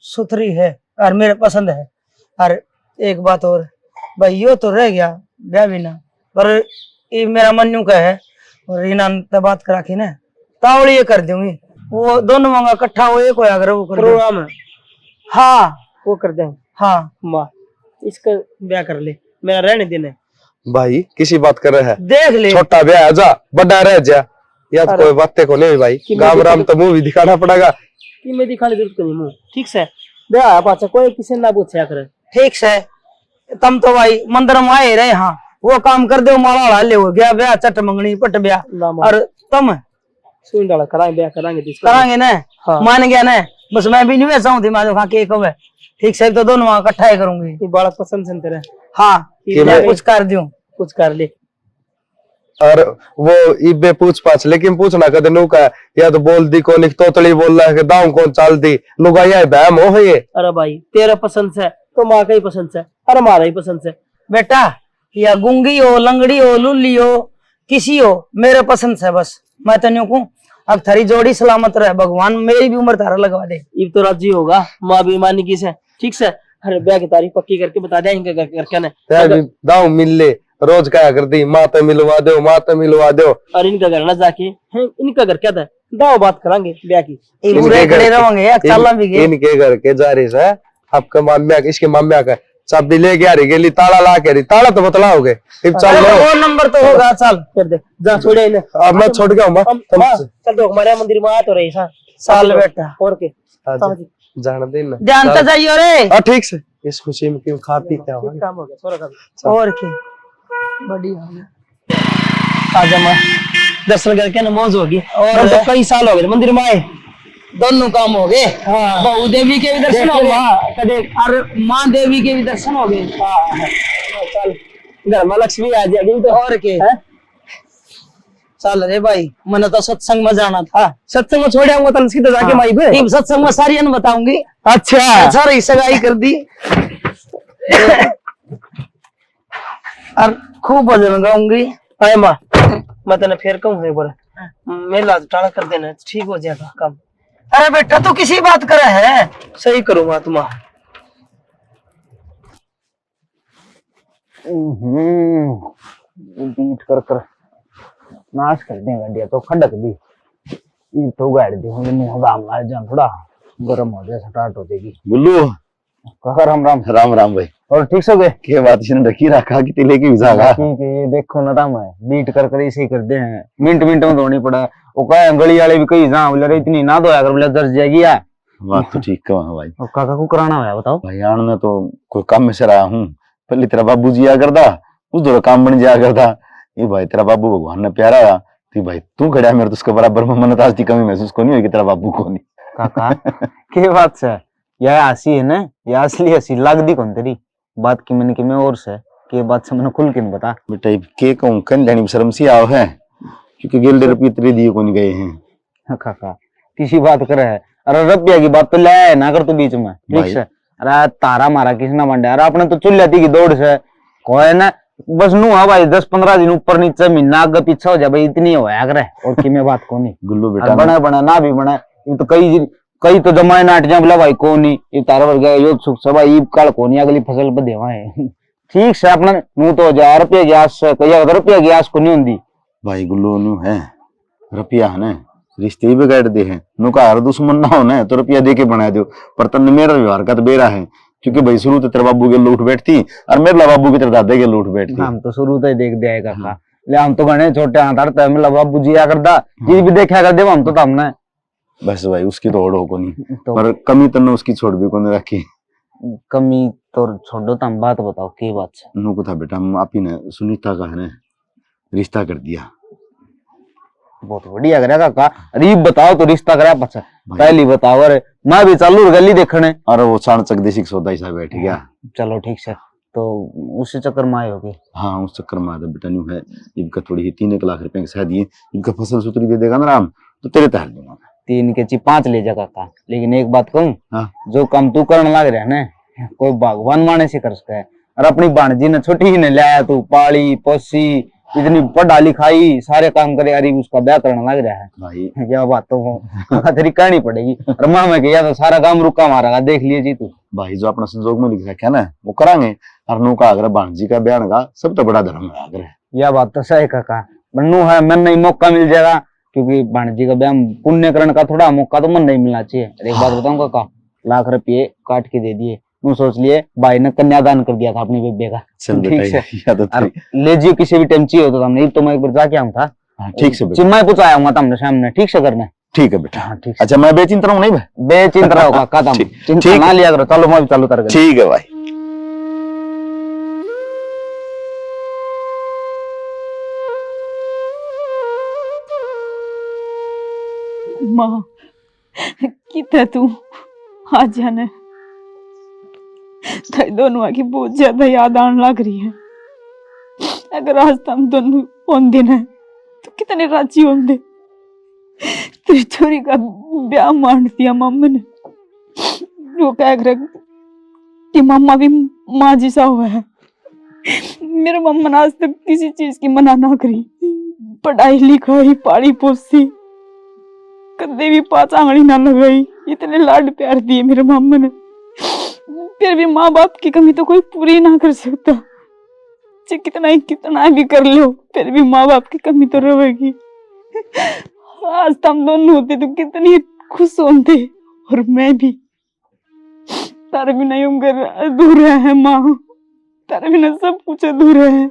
सुथरी है और मेरे पसंद है। और एक बात और भाई, यो तो रह गया ब्याह भी ना, पर ये मेरा मन यूं का है और रीना ने बात करा के ना तावड़ी ये कर दूंगी। वो दोनों मांगा इकट्ठा हो एक होया करे वो कर दो।
प्रोग्राम है
हाँ
वो कर दे।
हाँ
माँ इसका ब्याह कर ले, मेरा रहने देना है।
भाई किसी बात कर रहा है,
देख ले।
छोटा ब्याह है जा, बड़ा रह जा। या तो कोई बातें को नहीं भाई, गाँव राम तो मुंह भी दिखाना पड़ेगा।
कि मैं दिखाने जरूरत नहीं मुँह, ठीक से ब्याह पाचा कोई किसी ना पूछा करे।
ठीक से तुम तो भाई मंदिर में आए रहे, हाँ वो काम कर दो, माला ले हो गया ब्याह, चट मंगनी पट ब्याह।
ना माँ
और तुम
सुन डाला कराएंगे ब्याह कराएंगे जिसका
कराएंगे ना।
हाँ।
मान गया ना, बस मैं भी नहीं वैसा हूँ दिमाग खा के कब है। ठीक से तो दोनों वहां इकट्ठा ही करूंगी।
ये बड़ा पसंद है तेरा,
हाँ
कि
मैं
मैं
कुछ कर दूं।
कुछ कर ले।
और वो इबे पूछ पाछ, लेकिन पूछना कदे नु का या तो बोल दी कोनी तोतली बोल रहा है कि दाऊ कौन चाल दी नुगा या बहम हो ये।
अरे भाई तेरा पसंद से तो माँ का ही पसंद से और हमारा ही पसंद से।
बेटा या गुंगी हो, लंगड़ी हो, लुल्ली हो, किसी हो, मेरे पसंद से बस। मैं तो न्यू कहूं अब थारी जोड़ी सलामत रहे, भगवान मेरी भी उम्र तारा लगवा दे।
इब तो राजी होगा, माँ भी मानी की से, ठीक से। अरे ब्याह की तारीख पक्की करके बता दे इनके घर करके ना।
दाऊ मिल ले रोज क्या कर दी, माता मिलवा दो माता मिलवा दो।
और इनका घर ना जाके इनका घर क्या था, दाव बात करांगे ब्याह की।
पूरे खड़े रहोगे चाला भी गए।
इनके घर के जारिस है आपका माम्या, इसके माम्या का चाबी लेके आ रही गेली, ताला ला के रही, ताला तो बतलाओगे। अब चल लो,
वो नंबर तो होगा, चल
कर दे जा छोड़े इन्हें।
अब मैं छोड़ गया हूँ
चल दो हमारे मंदिर में आ तो रही सा
साल बेटा।
और के
जान दे ना।
ध्यान से जाइयो रे।
ठीक से इस खुशी में क्यों खा पी क्या हो
काम हो गया थोड़ा काम।
और की बढ़िया हो गया।
आजा माँ दर्शन करके ना मौज होगी।
और
और तो कई साल हो गए मंदिर में आए।
दोनों काम हो गए।
हाँ।
बहु देवी के भी दर्शन हो गए
कदे
और माँ देवी के भी दर्शन हो गए।
चल घर में लक्ष्मी आ जाएगी तो।
और के चल रे भाई, मैंने तो सत्संग में जाना था।
सत्संग में छोड़ आऊंगा तो सीधा जाके माई पे।
टीम सत्संग में सारी अन बताऊंगी।
अच्छा
सारी सगाई कर दी और खूब भजन गाऊंगी।
अरे माँ मैं तेने फिर कहूँ एक बार मेला टाड़ा कर देना ठीक हो जाएगा काम।
अरे बेटा तू किसी बात करे है।
सही करूंगा तुम।
बीट कर कर नाश कर दे गाड़िया तो खड़क दी ये तो गाड़ दी हूं मुंह दाम आ जा थोड़ा गरम हो जाए स्टार्ट हो जाएगी। गुल्लू काका राम राम। राम राम भाई। और ठीक से गए के बात इसने रखी रखा कि तिले की जागा ठीक है। ये देखो ना दाम है बीट कर कर इसे कर दे हैं मिनट मिनट में धोनी पड़ा। वो कहे गली वाले भी कहीं जा बोले इतनी ना धोया कर बोले दर्ज जाएगी यार। बात तो ठीक कहा भाई। और काका को कराना है बताओ भाई। आन में तो कोई काम में से रहा हूँ पहले तेरा बाबू जी आ करदा उधर काम बन जाया करता। ये भाई तेरा बाबू भगवान ने प्यारा है कि भाई तू खड़ा मेरे तो उसके बराबर में मन आज की कमी महसूस को नहीं हुई कि तेरा बाबू को नहीं। काका के बात से यह हंसी है ना यह असली हंसी लग दी कौन तेरी बात की मैंने कि मैं और से के बात से मैंने खुल के बता बेटा के कहूं कन जानी शर्म सी आओ है क्योंकि गेल रुपये तेरे दिए को नहीं गए हैं। काका किसी बात करे है अरे रुपया की बात तो ले ना कर तू बीच में ठीक है। अरे तारा मारा किसी ना मंडे अरे अपने तो चुल जाती की दौड़ से कोई ना बस नू हाँ भाई 10-15 दिन ऊपर नीचे महीना आगे पीछे हो जाए भाई इतनी होया करे और की मैं बात को नहीं। गुल्लू बेटा बना बना ना भी बना ये तो कई तो जमाए नाट जा बोला भाई को नहीं ये तारा वर्ग योग सुख सभा ईब काल को नहीं अगली फसल पर देवा है ठीक से अपना नू तो 1000 रुपया गैस कई 1000 रुपया गैस को नहीं होंगी भाई। गुल्लू नू है रुपया है ना रिश्ते बिगाड़ दे हैं नु का हर दुश्मन ना हो ना तो रुपया दे के बना दो पर तन मेरा व्यवहार का तो बेरा है क्योंकि भाई शुरू तो तेरे बाबू के लूट बैठती और मेरे बाबू के तेरे दादे के लूट बैठती। हम तो शुरू तो देख दिया काका
ले हम तो गणे छोटे हाथ हड़ता मतलब बाबू जी आकर दा चीज भी देखा कर दे हम तो हमने
बस भाई उसकी तो ओढ़ हो को नहीं
तो
पर कमी तो उसकी छोड़ भी को नहीं रखी।
कमी तो छोड़ो तुम बात बताओ की बात है।
नु को था बेटा हम आप ही ने सुनीता का है ना रिश्ता कर दिया।
बहुत बढ़िया करेगा काका। अरे बताओ तो रिश्ता करा पछा
भाई।
पहली बताओ। अरे मैं भी चालू गली देखने।
अरे वो चाणचक देसी सौदा ही सा बैठ गया।
चलो ठीक से तो उसी चक्कर में आए होगी।
हाँ उस चक्कर में आधा बेटा न्यू है इनका थोड़ी ही 3 लाख रुपए के शायद ये इनका फसल सुतरी दे देगा ना राम तो तेरे तहल दूंगा।
3 के ची 5 ले जा काका। लेकिन एक बात कहूँ
हाँ।
जो काम तू करने लग रहा है ना कोई भगवान माने से कर सकता है। और अपनी भाणजी ने छोटी ही ने लाया तू पाली पोसी इतनी पढ़ा लिखाई सारे काम करे। अरे उसका ब्याह करने लग रहा है
भाई
क्या बात तो तेरी कहनी पड़ेगी। और माँ में किया तो सारा काम रुका मारा देख लीजिए तू।
भाई जो अपना संजोग में लिख रखा है ना वो करांगे। और नु का अगर भाणजी का ब्याह का सब तो बड़ा धर्म है अगर
यह बात तो सही काका। बनू है मन नहीं मौका मिल जाएगा क्योंकि भाणजी का ब्याह पुण्य करण का थोड़ा मौका तो मन नहीं मिलना चाहिए। एक बात बताऊं काका लाख रुपये काट के दे दिए तू सोच लिए भाई ने कन्यादान कर दिया था अपनी बेबे का।
चल
ठीक
बेटा
से
याद तो
और ले जियो किसी भी टाइम चाहिए हो तो हमने तो मैं एक बार जाके आऊँ था।
हाँ, ठीक से बेटा
चिम्मा पूछा आऊंगा तुमने सामने ठीक से करना।
ठीक है बेटा।
हाँ ठीक से।
अच्छा मैं बेचिंता हूँ नहीं भाई
बेचिंत रहो काका तुम
ठीक-
चिंता
ठीक।
ना लिया करो। चलो मैं भी चालू कर
ठीक है भाई।
माँ कितना तू आ जाना तेरे दोनों की बहुत ज्यादा याद आने लग रही है। अगर आज तुम दोनों होंगे ना तो कितने राजी होंगे। तेरी छोरी का ब्याह मान दिया मम्मी ने। वो कह रहे कि मम्मा भी माँ जैसा हुआ है। मेरे मम्मा ने आज तक किसी चीज की मना ना करी। पढ़ाई लिखाई पाली पोसी कदे भी 5 आंगली ना लगाई। इतने लाड प्यार दिए मेरे मम्मा ने। फिर भी माँ बाप की कमी तो कोई पूरी ना कर सकता। चाहे कितना भी कर लो फिर भी माँ बाप की कमी तो रहेगी। आज तुम दोनों होते तो कितनी खुश होते। और मैं भी तारे बिना यूं कर अधूरा है माँ। तारे बिना सब कुछ अधूरा है।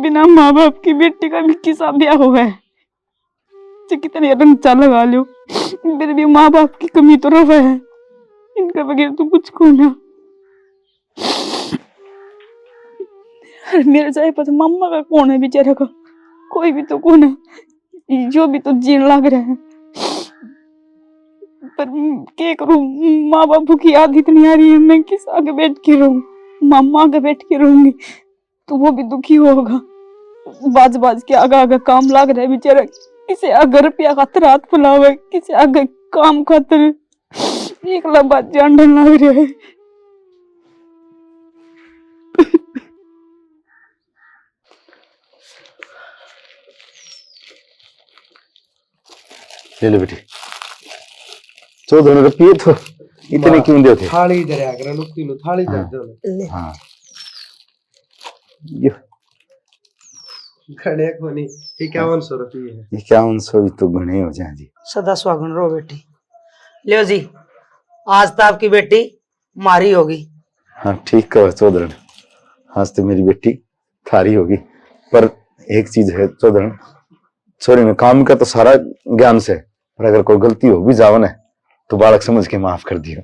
बिना माँ बाप की बेटी का भी किसा ब्याह हुआ है। चाहे कितने रंग चा लगा लो फिर भी माँ बाप की कमी तो रहा है। इनका बगैर तो कुछ को ना। मेरे चाहे पता मम्मा का कौन है बेचारा का कोई भी तो कौन है जो भी तो जीने लग रहा है। पर क्या करूं माँ बापू की याद इतनी आ रही है। मैं किस आगे बैठ के रहूं मम्मा आगे बैठ के रहूंगी तो वो भी दुखी होगा। बाज बाज के आगे आगे काम लग रहा है बेचारा। किसी आगे रुपया खातर हाथ फुलावे किसी आगे काम खातर एक बात जान लग रहा है।
ले लो बेटी 14 रुपये तो इतने क्यों दे थे।
थाली इधर आकर नुक्ती नु थाली दे दो।
हाँ ये
घणे को नहीं 5100 रुपये है।
5100 तो गणे हो जाए जी।
सदा सुहागन रहो बेटी। लियो जी आज तो आपकी बेटी मारी होगी।
हाँ ठीक कहो चौधरी आज तो मेरी बेटी थारी होगी। पर एक चीज है चौधरी छोरी में काम का तो सारा ज्ञान से पर अगर कोई गलती हो भी जाओ ना तो बालक समझ के माफ कर दियो।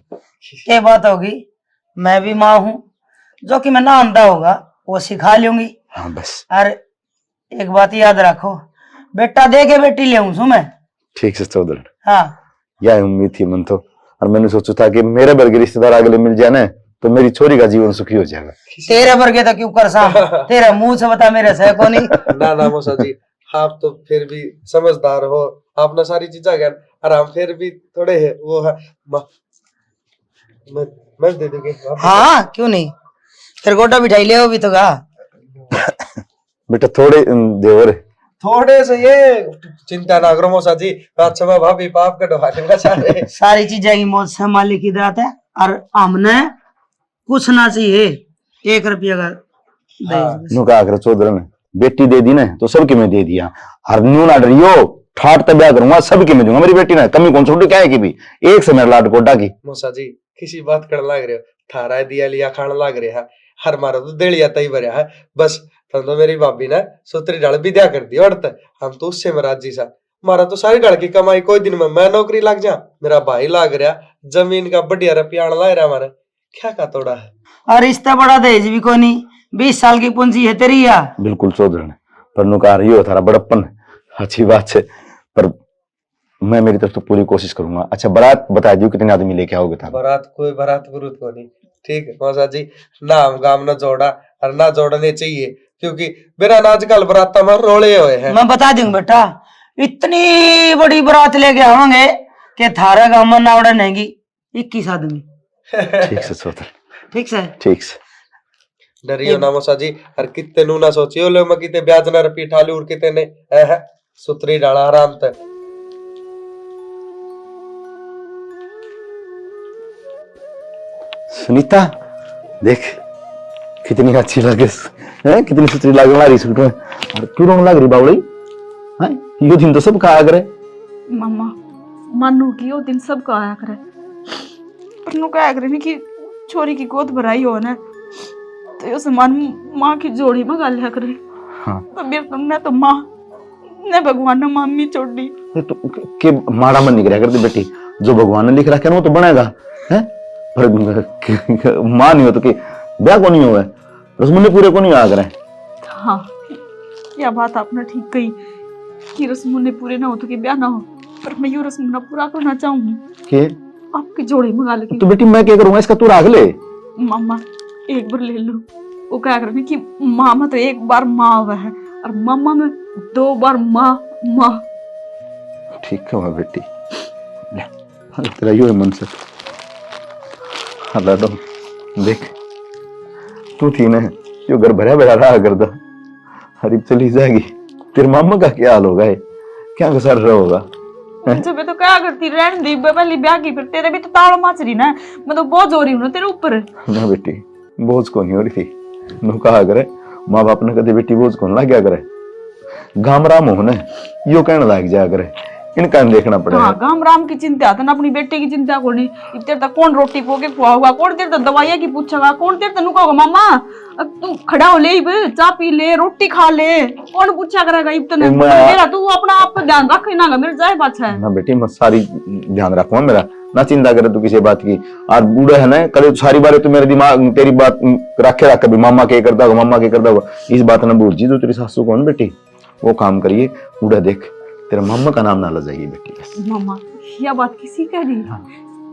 क्या बात होगी मैं भी माँ हूँ जो कि मैं ना आंदा होगा वो सिखा लूंगी।
हाँ बस
और एक बात याद रखो बेटा दे के बेटी ले सू मैं।
ठीक से चौधरी
हाँ
यह उम्मीद थी मन तो। और मैंने सोचा था कि मेरे वर्ग रिश्तेदार अगले मिल जाए ना तो मेरी छोरी का जीवन सुखी हो जाएगा।
तेरे वर्गे तो क्यों कर सा तेरा मुंह से बता मेरे से को नहीं।
ना ना मौसा जी आप तो फिर भी समझदार हो। आपने सारी चीजें ज्ञान और हम फिर भी थोड़े है वो है मैं दे दूंगी।
हाँ क्यों नहीं फिर गोटा बिठाई ले भी तो गा।
बेटा थोड़े देवर
थोड़े से ये चिंता ना करो मौसा जी। अच्छा भाभी पाप कटवा देंगे सारे।
सारी चीजें की मौज से मालिक की दात है और हमने कुछ ना चाहिए 1 रुपया का दे।
नु कहा कर चौधरी ने बेटी दे दी ना तो सबके में दे दिया। हर न्यू ना डरियो ठाट तब ब्याह करूंगा सबके में दूंगा। मेरी बेटी ना कमी कौन छोटी क्या है कि भी एक से मेरा लाड कोटा की।
मौसा जी किसी बात कर लग रहे हो थारा दिया लिया खाना लग रहा है हर मारा तो देड़िया तई भरया है। बस तो मेरी भाभी ने सुतरी डाल विद्या कर दी और हम तो उससे में राजी सा। मारा तो सारी डाल की कमाई कोई दिन में मैं नौकरी लग जा, मेरा भाई लाग रहा जमीन का बढ़िया रुपया ला रहा हमारे, क्या का तोड़ा है।
और रिश्ता बड़ा दहेज भी कोई नहीं, 20 साल की पूंजी है तेरी या।
बिल्कुल चौधरी ने पर नु कहा रही हो थारा बड़प्पन, अच्छी बात है, पर मैं मेरी तरफ तो पूरी कोशिश करूंगा। अच्छा बारात बता दियो कितने आदमी लेके आओगे था?
बारात बुरुत को नहीं, ठीक है मौसा जी, ना हम गाम ना जोड़ा और ना जोड़ने चाहिए, क्योंकि मेरा ना आजकल बरात में रोले हुए हैं।
मैं बता दूंगा बेटा, इतनी बड़ी बारात लेके आवांगे कि थारा गांव में ना उड़ा नहीं 21 आदमी।
ठीक से चौधरी,
ठीक से
ठीक से।
डरियो ना मौसा जी, और कितने नू ना सोचियो ले मैं कितने ब्याज ना रपी ठाली उड़ कितने ने है सुतरी डाला आराम से।
सुनीता देख कितनी अच्छी लगे है, कितनी सुथरी लगे हमारी सूट में। और क्यों रंग लग रही बावड़ी है? यो दिन तो सब कहा करे
मामा मानू की वो दिन सब का आया करे, पर नु क्या करे कि छोरी की गोद भराई हो ना तो यो समान माँ की जोड़ी में गालिया करे।
हाँ
तो मेरे तुमने तो माँ ने भगवान ने मम्मी छोड़ी
तो के माड़ा मन नहीं करा करती बेटी, जो भगवान ने लिख रखा है वो तो बनेगा है, पर मां नहीं हो तो कि ब्याह को नहीं हुआ रसमुन्ने पूरे को नहीं आ करे।
हाँ यह बात आपने ठीक कही कि रस्मुन्ने पूरे ना हो तो कि ब्याह ना हो, पर मैं यो रस्मुन्ना पूरा करना चाहूंगी
के
आपकी जोड़ी मंगा लेगी।
तो बेटी मैं क्या करूंगा इसका, तू राग ले।
मामा एक बार ले लो, वो क्या करने कि मामा तो एक बार माँ हुआ है और मामा में 2 बार माँ माँ।
ठीक है वह बेटी ले, तेरा यो है मन से दो देख तू थी ना जो घर भरा भरा रहा करता, हरीब चली जाएगी तेरे मामा का क्या हाल होगा, क्या कसर रहा होगा।
जब तो क्या करती रहने दी पहली ब्याह की, फिर तेरे भी तो ताड़ा माच रही ना, मैं तो बहुत हो रही हूँ ना तेरे ऊपर।
ना बेटी बोझ को नहीं हो रही थी, नु कहा करे माँ बाप ने कदे बेटी बोझ कौन ला क्या करे, गाम राम हो ना यो कहने लायक जाया करे, इनका देखना पड़ेगा।
हाँ गाम राम की चिंता था ना, अपनी बेटे की चिंता को नहीं। तेरे तक कौन रोटी पोके खुआऊगा, कौन तेरे तक दवाइयाँ की पूछेगा, कौन तेरे तक नुकाओगा मामा अब तू खड़ा हो ले, चाय पी ले, रोटी खा ले, कौन पूछा करेगा इब तने। मेरा तू अपना आप पे ध्यान रख ना, मेरे जाए बात है
ना बेटी मैं सारी ध्यान रखूंगा, मेरा ना चिंता करे तू किसी बात की। और बूढ़ा है ना कल सारी बार तो मेरे दिमाग तेरी बात रखे रख, कभी मामा के करता होगा मामा के करता होगा, इस बात ना भूल जी। तो तेरी सासू कौन बेटी, वो काम करिए बूढ़ा देख तेरा मामा का नाम ना ले जाएगी बेटी बस।
मामा यह बात किसी कह रही है?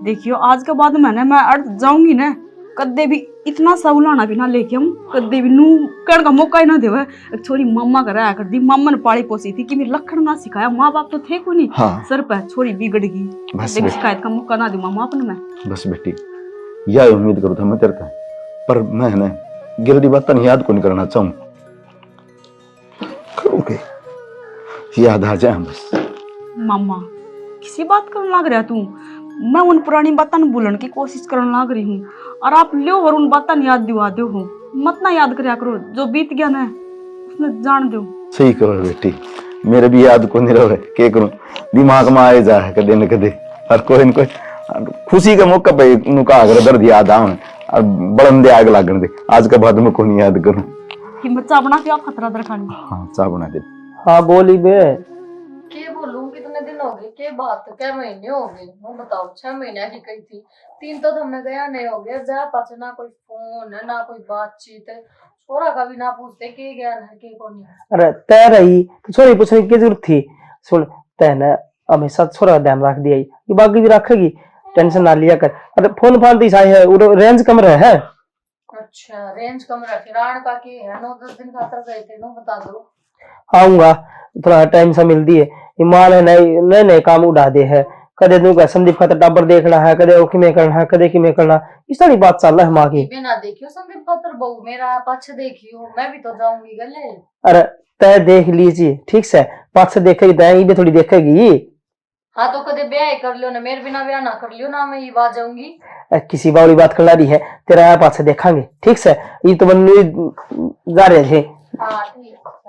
देखियो आज के बाद मैंने मैं अर्थ जाऊंगी ना, कदे भी इतना सा उलाना भी ना लेके हम कदे भी नू कहने का मौका ही ना देवे। एक छोरी मामा का रहा कर दी, मामा ने पाली पोसी थी कि मेरे लखन ना सिखाया, माँ बाप तो थे को नहीं।
हाँ।
सर पे छोरी बिगड़ गई,
बस
देखिए शिकायत का मौका ना दे मामा अपने में।
बस बेटी यह उम्मीद करूँ था मैं तेरे का, पर मैं ना गिरदी बात नहीं याद को नहीं करना चाहूँ, करोगे याद आ जाए बस।
मामा किसी बात करने लग रहा तू, मैं उन पुरानी बातों भूलन की कोशिश करने लग रही हूँ और आप लो और उन बातों याद दिवा दो हो, मत ना याद करया करो, जो बीत गया ना उसमें जान दो।
सही करो बेटी, मेरे भी याद को नहीं रहे के करूं, दिमाग में आए जा कदे न कदे, और कोई न कोई खुशी के मौके पे नुका अगर दर्द याद आवे और बड़ंदे आग लागन दे, आज के बाद में को नहीं याद करूं।
हिम्मत चा बना के आप खतरा दरखानी।
हाँ चाह बना दे।
हाँ बोली बे,
के बोलूं कितने दिन हो गए, के बात क्या महीने हो गए, वो बताओ 6 महीने की कही थी, 3 तो हमने गया नहीं हो गया, जा पाछे ना कोई फोन है ना कोई बातचीत है, छोरा का भी ना पूछते के गया है के को नहीं।
अरे तय रही तो छोरी पूछने की जरूरत थी, सुन तय ने हमेशा छोरा का ध्यान रख दिया, ये बाकी भी रखेगी, टेंशन ना लिया कर। अरे फोन फान दी है रेंज कम रहे है।
अच्छा रेंज कम रहे, फिर आने का के है 9-10 दिन खातर गए थे, नो बता दो।
आऊंगा थोड़ा टाइम सा मिल दिए, ईमान है नए नए काम उड़ा दे है, कदे दूंगा संदीप खातर टाबर देखना है, कदे ओकी में करना है, कदे की में करना, इस तरह बात चल रहा है माँ की।
बिना देखियो संदीप खातर बहू मेरा पाछे देखियो, मैं भी तो जाऊंगी गले।
अरे तय देख लीजिए ठीक से, पाँच से देखेगी तय भी थोड़ी देखेगी।
हाँ तो कदे ब्याह कर लियो ना, मेरे बिना ब्याह ना कर लियो ना, मैं ये बात जाऊंगी।
किसी बावली बात कर रही है, तेरा पाँच से देखेंगे ठीक से, ये तो बन जा रहे थे।
हाँ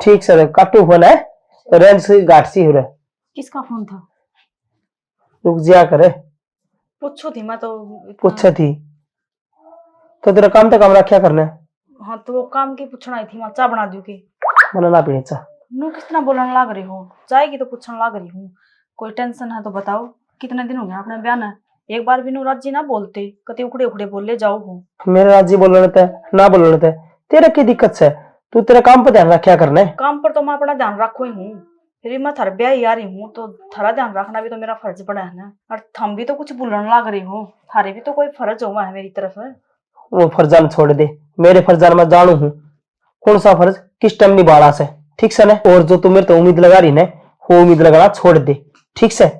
ठीक सर काटू फोन है, रेंज से गाट सी हो रहा है।
किसका फोन था?
रुक जा करे,
पूछो थी मैं तो
पूछा थी तो तेरा काम तो काम रखा करना है।
हाँ तो वो काम की पूछना आई थी, मैं चाय बना दूं के?
मैंने ना पीने चा।
नू किस तरह बोलने लग रही हो? चाय की तो पूछने लग रही हूँ। कोई टेंशन है तो बताओ। कितने दिन हो गए अपने बयान है, एक बार भी नू राजी ना बोलते, कते उखड़े उखड़े बोले जाओ हो।
मेरे राजी बोलने थे ना बोलने थे, तेरे की दिक्कत से? तू तेरे काम पर ध्यान रखा करना है।
काम पर तो मैं अपना ध्यान रखो ही हूँ, फिर भी मैं थारे ब्याह ही आ रही हूँ तो थारा ध्यान रखना भी तो मेरा फर्ज पड़ा है ना। और थम भी तो कुछ बोलने लग रही हो, थारे भी तो कोई फर्ज हुआ है मेरी तरफ है।
वो फर्जान छोड़ दे, मेरे फर्जान मैं जानू हूँ कौन सा फर्ज किस टाइम निभाना से, ठीक से ना? और जो तू मेरे तो उम्मीद लगा रही ना, वो उम्मीद लगाना छोड़ दे, ठीक से?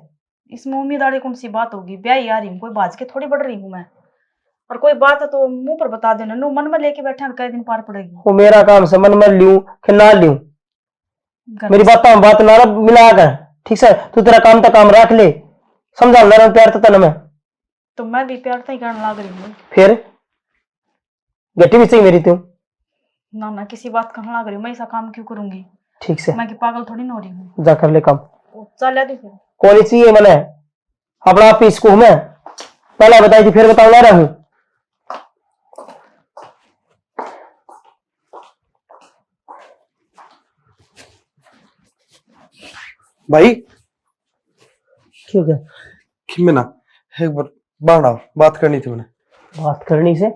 इसमें उम्मीद वाली कौन सी बात होगी? ब्याह ही आ रही हूँ, कोई बाज के थोड़ी बढ़ रही हूँ मैं। और कोई बात है तो मुंह पर बता देना, नो मन में लेके बैठे हैं, कई दिन पार पड़ेगी।
वो मेरा काम से मन में लूं कि ना लूं,
घर
मेरी बात बात ना मिला कर, ठीक से? तू तेरा काम तो काम रख ले, समझा ना प्यार तो तन में।
तो मैं भी प्यार तो ही करने लग रही हूँ।
फिर गट्टी भी चाहिए मेरी तू?
ना ना किसी बात करने लग रही हूँ, मैं ऐसा काम क्यों करूंगी?
ठीक से
मैं कि पागल थोड़ी ना हो रही हूँ।
जा कर ले काम।
चल आ फिर।
कौन चाहिए मैंने अपना आप इसको मैं पहला बताई थी, फिर बताऊ ना रहा हूं।
भाई
क्यों क्या
कि मैं ना एक बार बाड़ा बात करनी थी मैंने।
बात करनी से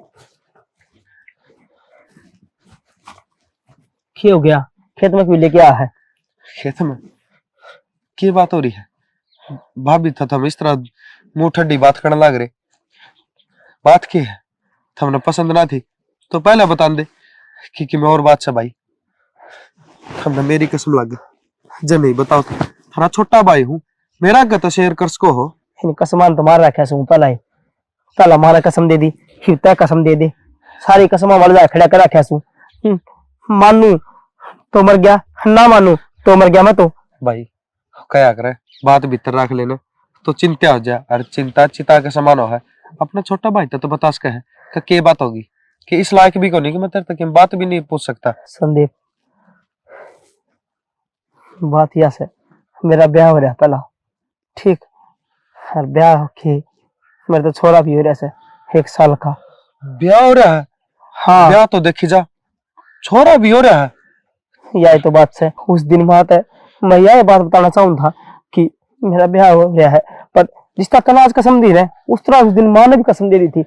क्या हो गया? खेत में क्यों लेके आया है?
खेत में की बात हो रही है? भाभी था हम इस तरह मुंह ठंडी बात करने लग रहे। बात की है हमने पसंद ना थी तो पहले बता दे कि मैं और बात से भाई हमने मेरी कसम लग जब नहीं बताओ तो थारा छोटा भाई हूँ, मेरा गत शेयर कर सको हो।
इन कसमान तो मार रखा सू पहला ही, पहला मारा कसम दे दी, फिर तय कसम दे दे, सारी कसम वाल जा खड़ा कर रखा सू। मानू तो मर गया, ना मानू तो मर गया मैं तो।
भाई क्या करे बात भीतर रख लेने तो चिंता हो जाए, और चिंता चिता के समान हो है। अपना छोटा भाई तो बता सके है कि क्या बात होगी कि इस लायक भी को नहीं कि मैं तेरे तक बात भी नहीं पूछ सकता।
संदीप बात यह से मेरा ब्याह हो रहा पहला, ठीक? और ब्याह के मेरे तो छोरा भी हो रहा से 1 साल का।
ब्याह हो रहा है?
हाँ
ब्याह तो देखी जा, छोरा भी हो रहा है।
यही तो बात से उस दिन बात है, मैं यह बात बताना चाहूँ था कि मेरा ब्याह हो गया है, पर जिस तरह आज कसम दी रहे उस तरह उस दिन माँ ने भी कसम दे दी थी,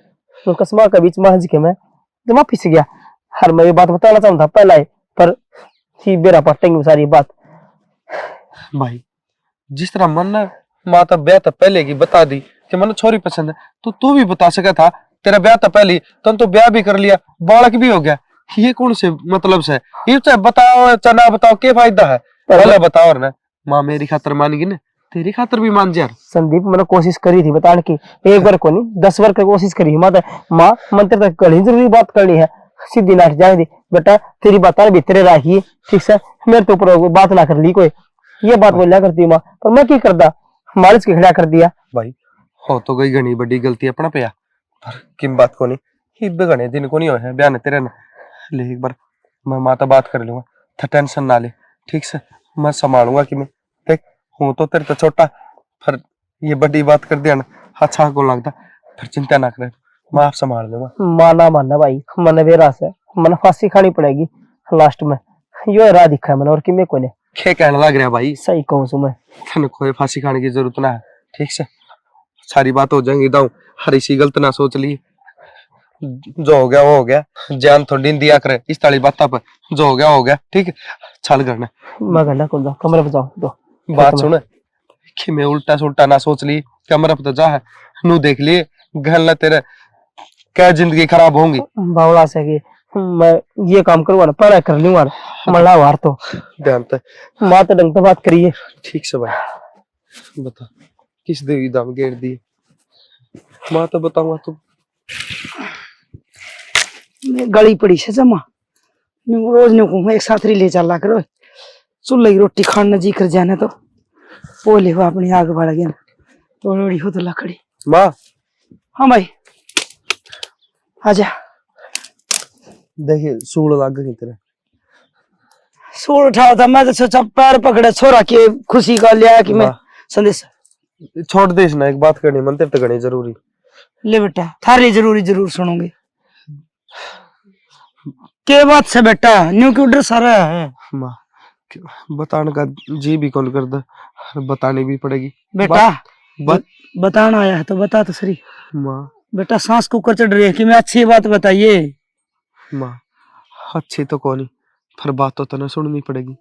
तो कसमा के बीच महज के मैं दिमाग फिस गया। हर मैं ये बात बताना चाहूँ था पहला ही, पर ही बेरा पटेंगे सारी बात।
भाई जिस तरह मन ने माँ तो ब्याह तो पहले की बता दी कि मन छोरी पसंद है, तो तू भी बता सका था तेरा ब्याह तो पहले, तो ब्याह भी कर लिया, बालक भी हो गया। ये कौन से मतलब से? ये चाहे बताओ चाहे ना बताओ क्या फायदा है? पहले बताओ ना, माँ मेरी खातर मानेगी ना, तेरी खातर भी मान जा।
संदीप मैंने कोशिश करी थी बताने की, एक बार को नहीं 10 बार की कोशिश करी। माँ मंत्र तक कड़ी जरूरी बात करनी है, सीधी नाट जाए दी बेटा, तेरी बात भीतरे रखिए, ठीक से? मेरे तो ऊपर बात ना कर ली कोई, ये बात बोलिया करती माँ, पर मैं क्या करता, मालिश के खड़ा कर दिया।
भाई हो तो गई घनी बड़ी गलती अपना पे, पर किम बात को नहीं ही घने दिन को नहीं हो है बयान तेरे ना। ले एक बार मैं माता बात कर लूंगा, था टेंशन ना ले, ठीक से? मैं संभालूंगा कि मैं देख हूँ तो तेरे तो छोटा, पर ये बड़ी बात कर दिया ना अच्छा को लगता, फिर चिंता ना करे, मैं आप संभाल लूंगा।
माना मानना भाई, मन बेरा से मन फांसी खानी पड़ेगी लास्ट में, यो राह दिखा है मैंने और कि को ने
क्या कहने लग रहा भाई?
सही कहूँ सु मैं,
तेन कोई फांसी खाने की जरूरत ना है, ठीक से? सारी बात हो जाएंगी दाऊ, हर इसी गलत ना सोच ली, जो हो गया वो हो गया, जान थोड़ी दिया करे इस ताली बात पर, जो हो गया, ठीक है? चल करना
मैं गला को कमरे पे जाओ दो
बात सुन कि मैं उल्टा सुल्टा ना सोच ली, कमरे पे तो जा है नू देख लिए गल तेरे क्या जिंदगी खराब होंगी।
बावला से कि मैं ये काम करूंगा ना पहले कर लूंगा मल्ला वार तो
ध्यान तो
माँ तो ढंग से बात करिए।
ठीक से भाई बता किस देवी दाम गेर दिए, माँ तो बताऊंगा तुम।
गली पड़ी से जमा रोज ने एक साथ ले चला करो, चूल्हे की रोटी खाना जी कर जाना तो बोले हो अपनी आग बढ़ गया तो लोड़ी हो तो लकड़ी।
माँ
हाँ भाई आजा।
देखिए सूड़ लग गई तेरे।
सूर उठाओ था, मैं तो सोचा पैर पकड़े छोरा के खुशी का लिया कि मैं संदेश
छोड़ दे ना, एक बात करनी मन तेरे तो करनी जरूरी।
ले बेटा थारी जरूरी जरूर सुनूंगी। के बात से बेटा न्यू क्यूडर सारा है
माँ बताने का जी भी कौन कर दे, बतानी भी पड़ेगी
बेटा।
बात
बताना आया है तो बता तो सही।
माँ
बेटा सांस कुकर चढ़ रही है कि मैं अच्छी बात बताइए।
माँ अच्छी तो कौन ही, पर बात तो तने सुननी पड़ेगी।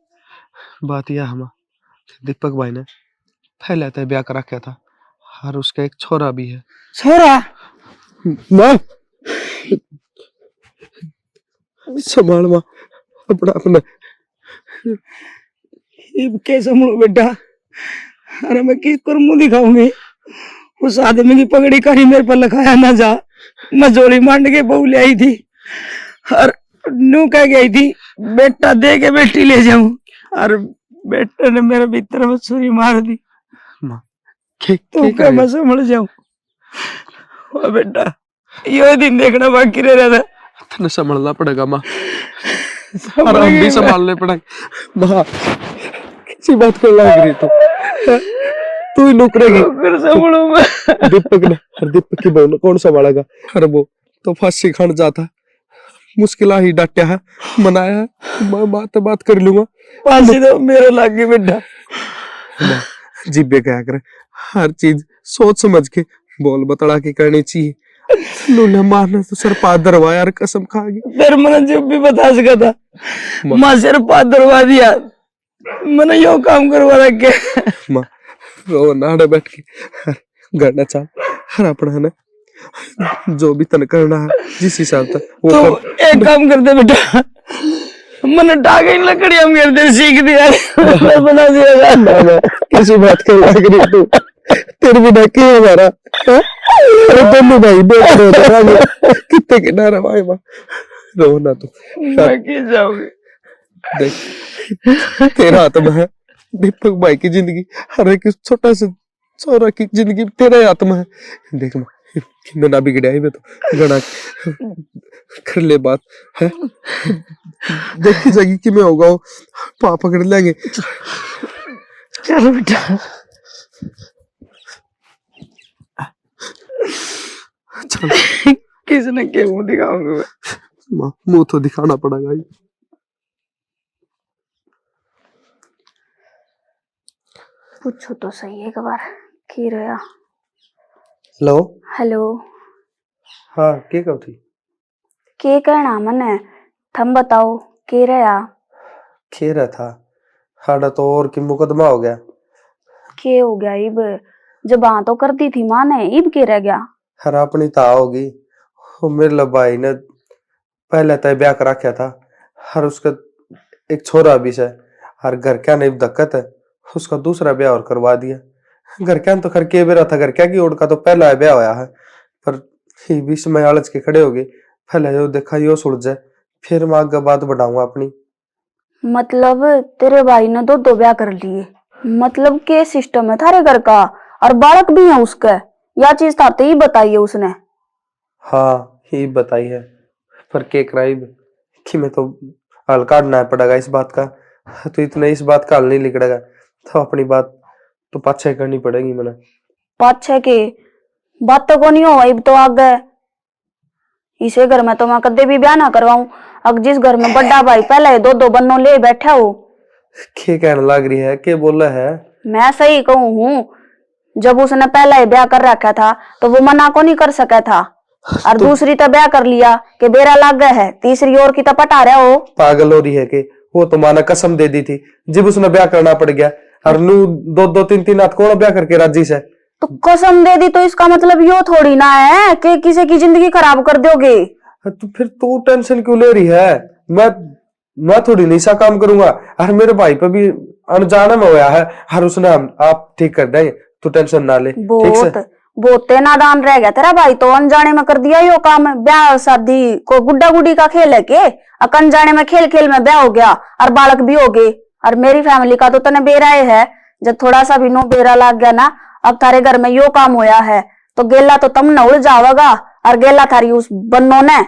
बात यह है माँ, दीपक भाई ने पहले तो ब्याह कर रखा था और उसका एक छोरा भी है।
छोरा?
माँ संभाल माँ अपना अपना।
कैसे मुड़ो बेटा? अरे मैं किस कर मुंह दिखाऊंगी? उस आदमी की पगड़ी कहीं मेरे पर लगाया ना जा। मैं जोड़ी मांड के बहू ले आई थी और नू कह गई थी बेटा दे के बेटी ले जाऊं, और बेटे ने मेरे भीतर में छुरी मार दी।
माँ
तू क्या मैं समझ जाऊं? ओ बेटा यो दिन देखना बाकी रह रहा था।
तने संभालना पड़ेगा माँ, और हम भी संभालने पड़ेंगे। माँ किसी बात को लग रही तू ही नुकरेगी। दीपक की बहू कौन संभालेगा? अरे वो तो फांसी खान जाता, मुश्किल ही डांटा है, मनाया है, मैं बात कर लूंगा।
फांसी तो मेरे लाग गई बेटा।
जिब्बे क्या करे, हर चीज सोच समझ के बोल बतला के करनी चाहिए। लूल्हा मारने तो सर पाद दरवा यार, कसम खा गई।
तेरे मन जब भी बता सका था माँ सिर पाद दरवा दिया, मैंने यो काम करवा रखे।
माँ रो नाड़े बैठ के गड़ना चाह, हर अपना है ना जो भी तन करना है जिस हिसाब तक वो
तो
कर।
एक काम करते बेटा, मैंने टागे इन लकड़ियां मेरे दिल सीख दिया, मैं बना दिया।
किसी बात कर लग रही तू, तेरे बिना क्या हमारा? अरे दोनों भाई देख रहे कितने किनारा भाई माँ, रो ना तू।
मैं क्यों जाऊंगी?
देख तेरा हाथ में है दीपक भाई की जिंदगी, हर एक छोटा सा छोरा की जिंदगी तेरे हाथ में है। देख माँ कितना ना बिगड़ा है, तो गड़ा कर ले बात है, देखी जाएगी कि मैं होगा पाप पकड़ लेंगे।
चलो बेटा
चल
किसने क्या मुंह दिखाऊंगा मैं?
माँ मुंह तो दिखाना पड़ेगा ही।
पूछो तो सही एक बार की रहा।
हेलो
हेलो
हाँ के कब थी?
के कहना मने, थम बताओ के रहा?
खेरा था हाड़ा तो और की मुकदमा हो गया।
के हो गया इब? जब हाँ तो कर दी थी माँ ने, इब के रह गया?
हर अपनी ता होगी, वो मेरे भाई ने पहले तय ब्याह कर रखा था, हर उसका एक छोरा भी है, हर घर क्या नहीं दिक्कत है, उसका दूसरा ब्याह और करवा दिया। घर क्या तो खर के बेरा था, घर क्या की ओर का तो पहला ब्याह होया है, पर बीच में आलच के खड़े हो गए। पहले जो देखा यो सुलझ जाए फिर मैं आगे बात बढ़ाऊंगा अपनी।
मतलब तेरे भाई ने दो ब्याह कर लिए? मतलब के सिस्टम है थारे घर का? और बालक भी है उसका? या चीज था तो ही बताइए उसने।
हाँ ही बताई है, पर के कराइब कि मैं तो हल काटना पड़ेगा इस बात का, तो इतने इस बात का हल नहीं निकलेगा, तो अपनी बात तो पाछे करनी पड़ेगी मैंने।
पाछे के बात तो को नहीं हो, इब तो आगे इसे घर में तो मैं कदे भी ब्याह ना करवाऊं। अब जिस घर में बड़ा भाई पहले दो बन्नों ले बैठा हो।
के कहने लग रही है, के बोला है?
मैं सही कहूँ हूँ, जब उसने पहला ही ब्याह कर रखा था तो वो मना को नहीं कर सका था, और दूसरी तो ब्याह कर लिया कि बेरा लग गया है, तीसरी और की तो पटा रहा हो।
पागल हो रही है कि वो तो माना कसम दे दी थी, जब उसने ब्याह करना पड़ गया, और नू दो तीन हाथ कौन ब्याह करके राजी से?
तो कसम दे दी तो इसका मतलब यो थोड़ी ना है कि किसी की जिंदगी खराब कर दोगे।
तो फिर तू टेंशन क्यों ले रही है? मैं थोड़ी नहीं सा काम करूंगा, और मेरे भाई पे भी अनजाने में होया है, और उसने आप ठीक कर देंगे, तू टेंशन ना ले।
बहुत नादान रह गया तेरा भाई, तो अनजाने में कर दिया यो काम। ब्याह शादी को गुड्डा गुड्डी का खेल है के? अनजाने में खेल में ब्याह हो गया और बालक भी हो गए। और मेरी फैमिली का तो तने बेरा है, जब थोड़ा सा भी नो बेरा लग गया ना, अब थारे घर में यो काम होया है तो गेला तो तुम न उड़ जाओगा, और गेला थारी उस बन्नो ने।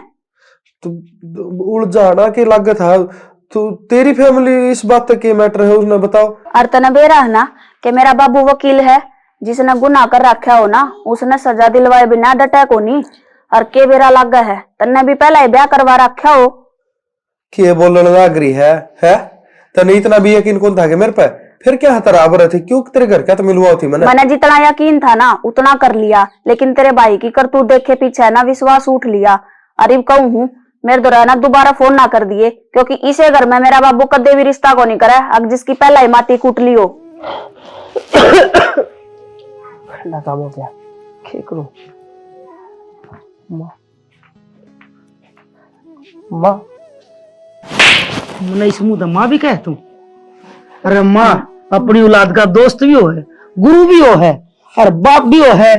तो उड़ जाना के लागे था, तो तेरी फैमिली इस बात तक के मैटर है उसने बताओ।
और तने बेरा है ना कि मेरा बाबू वकील है, जिसने गुनाह कर रखा हो ना उसने सजा दिलवाए बिना डटे को नहीं। और के बेरा लग गया है, तन्ने भी पहले ही ब्याह करवा रखा हो।
कि ये बोलने लग रही है तने इतना भी यकीन कौन था कि मेरे पे फिर क्या हतराब रहे थे क्यों तेरे घर क्या तो मिलवा थी
मैंने जितना यकीन था ना उतना कर लिया, लेकिन तेरे भाई की करतूत देखे पीछे ना विश्वास उठ लिया। अरे कहूँ हूँ मेरे तो रहना दोबारा फोन ना कर दिए, क्योंकि इसे घर में मेरा बाबू कदे भी रिश्ता को नहीं करे अब जिसकी पहला ही माटी कूट ली हो।
काम हो गया क्या करूं? माँ
नहीं समूह माँ भी कह तू। अरे माँ अपनी औलाद का दोस्त भी हो है, गुरु भी हो है और बाप भी हो है।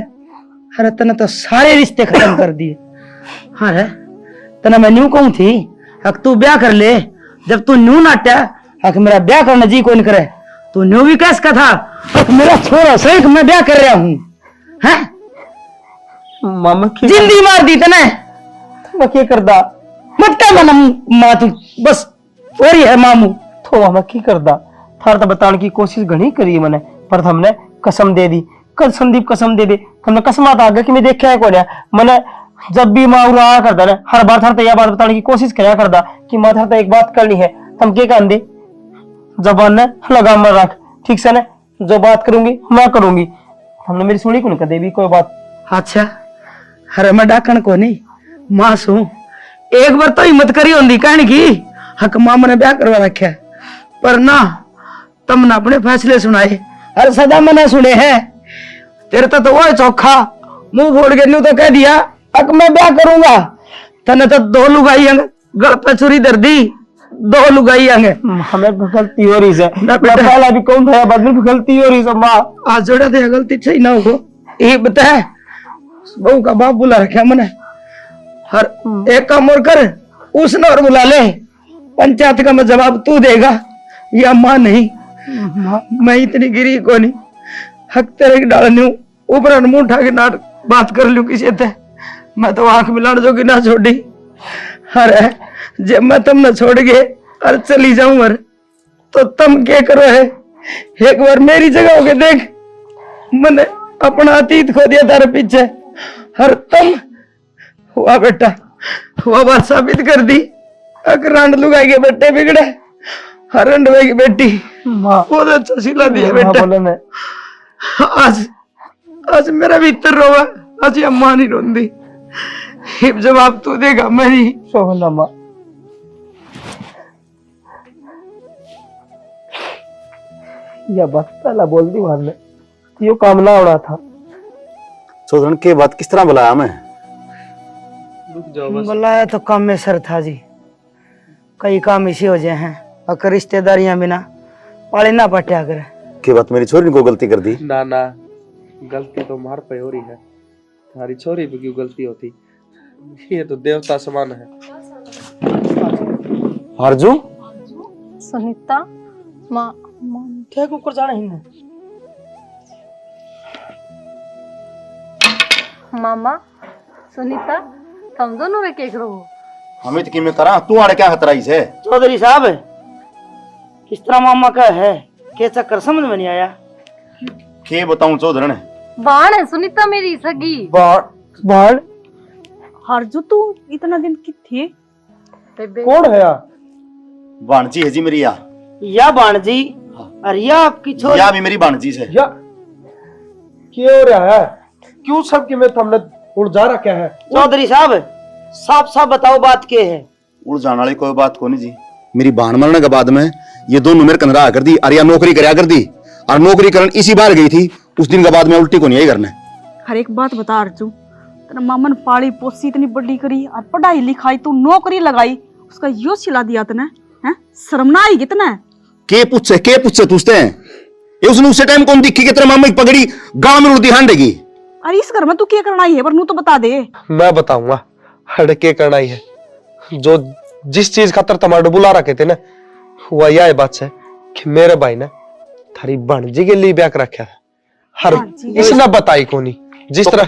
अरे तने तो सारे रिश्ते खत्म कर दिए। अरे तना मैं न्यू कहूं थी अक तू ब्याह कर ले, जब तू न्यू नाट्या अक मेरा ब्याह करना जी कौन करे, तू न्यू भी कैस का था अक मेरा छोरा सही मैं ब्याह कर रहा हूँ हैं।
मामा
जिंदगी मार दी तने,
मैं क्या करदा?
मत क्या मना माँ तू बस और ही है मामू।
तो मामा की करदा? थार तो बताने की कोशिश घनी करी मैंने, पर हमने कसम दे दी। कल संदीप कसम दे दे, हमने कसमात आ गया कि मैं देखा है कौन है। मैंने जब भी माँ रहा करता ना हर बार थार तो यह बात बताने की कोशिश कराया करदा कि माँ थार तो एक बात करनी है। हम क्या कहते जबान ने लगाम में रख, ठीक से ना, जो बात करूंगी मैं करूंगी। हमने मेरी सुनी को नहीं कदे भी कोई बात।
अच्छा अरे मैं डाकण को नहीं मां सू एक बार तो हिम्मत करी होंगी कहने की हक मामा ने ब्याह करवा रखा है, पर ना तुमने अपने फैसले सुनाए हर सदा मैंने सुने हैं। तेरे तो वो चौखा मुंह फोड़ के न्यू तो कह दिया हक मैं ब्याह करूंगा, तने तो दो लुगाई गल पे छुरी दर दी, दो लुगाई आंगे।
हमें गलती हो रही है ना, पहला भी कौन था बाद में गलती हो रही है। माँ
आज जोड़ा थे गलती सही ना हो ये बता बहू का बाप बुला रखा मैंने। हर एक काम और कर उसने और बुला ले, पंचायत का मैं जवाब तू देगा या माँ नहीं। मैं इतनी गिरी को नहीं हक तेरे डाल न्यू ऊपर मुंह उठा के नाट बात कर लू किसी से। मैं तो आंख मिलाने जोगी ना छोड़ी। अरे जब मैं तुमने छोड़ गए और चली जाऊं अरे तो तुम क्या करो है? एक बार मेरी जगह होके देख, मैंने अपना अतीत खो दिया तारे पीछे। हर तुम हुआ बेटा हुआ बात साबित कर दी। अकरांड लुगाई के बेटे बिगड़े हर अंडवे की बेटी बहुत अच्छा सिला दिया बेटा। आज आज मेरा भीतर रोवा, आज अम्मा नहीं रोंदी। जवाब तू देगा मेरी
सोहना माँ। यह बात पहला बोल दी मारने, यो काम ना होना था।
चौधरी के बात किस तरह बुलाया मैं?
बुलाया तो काम में सर था जी, कई काम इसी हो जाए हैं अगर रिश्तेदारियां बिना पाले ना पट्या करे।
के बात मेरी छोरी ने कोई गलती कर दी?
ना ना गलती तो मार पे हो रही है, तुम्हारी छोरी पे क्यों गलती होती? ये तो देवता समान है।
हरजू
सुनीता माँ
क्या कुकर जाना ही नहीं।
मामा सुनीता तुम दोनों वे केक रहो।
हमें तो किमें करा तू आड़े क्या खतरा है?
चौधरी साहब किस तरह मामा का है क्या चक्कर समझ में नहीं आया।
के बताऊं चौधरी ने?
बाण है सुनीता मेरी सगी।
बाण
हरजू तू इतना दिन की थी?
कौन है यार?
बाणजी है जी मेरी
या बाणजी अरे या आपकी छोरी
या भी मेरी बाणजी से।
या क्या हो रहा है? क्यों सबके में हमने उलझा रखा है?
चौधरी साहब साफ साफ बताओ बात क्या है?
उड़ जाने वाली कोई बात को नहीं जी। मेरी बाण मरने के बाद में ये दोनों मेरे कंधरा कर दी और या नौकरी करया कर दी और नौकरी करन इसी बार गई थी। उस दिन के बाद में उल्टी को नहीं आई करने।
हर एक बात बता अर्जू, तेरा मामन पाली पोसी इतनी बड़ी करी और पढ़ाई लिखाई तू नौकरी लगाई, उसका यो सिला दिया तने हैं? शर्म ना आई कितना?
के पूछे तुझते हैं? ये उसने उसे टाइम कौन दिखी कि तेरे मामा की पगड़ी गांव में उड़ती हांडेगी?
अरे इस घर में तू क्या करना ही है पर नू तो बता दे।
मैं बताऊंगा हड़के करना ही है। जो जिस चीज खातर तुम्हारे बुला रखे थे ना हुआ यह बात है कि मेरे भाई ने थारी भांजी के लिए ब्याह रखा है। हर इसने बताई कोनी जिस तरह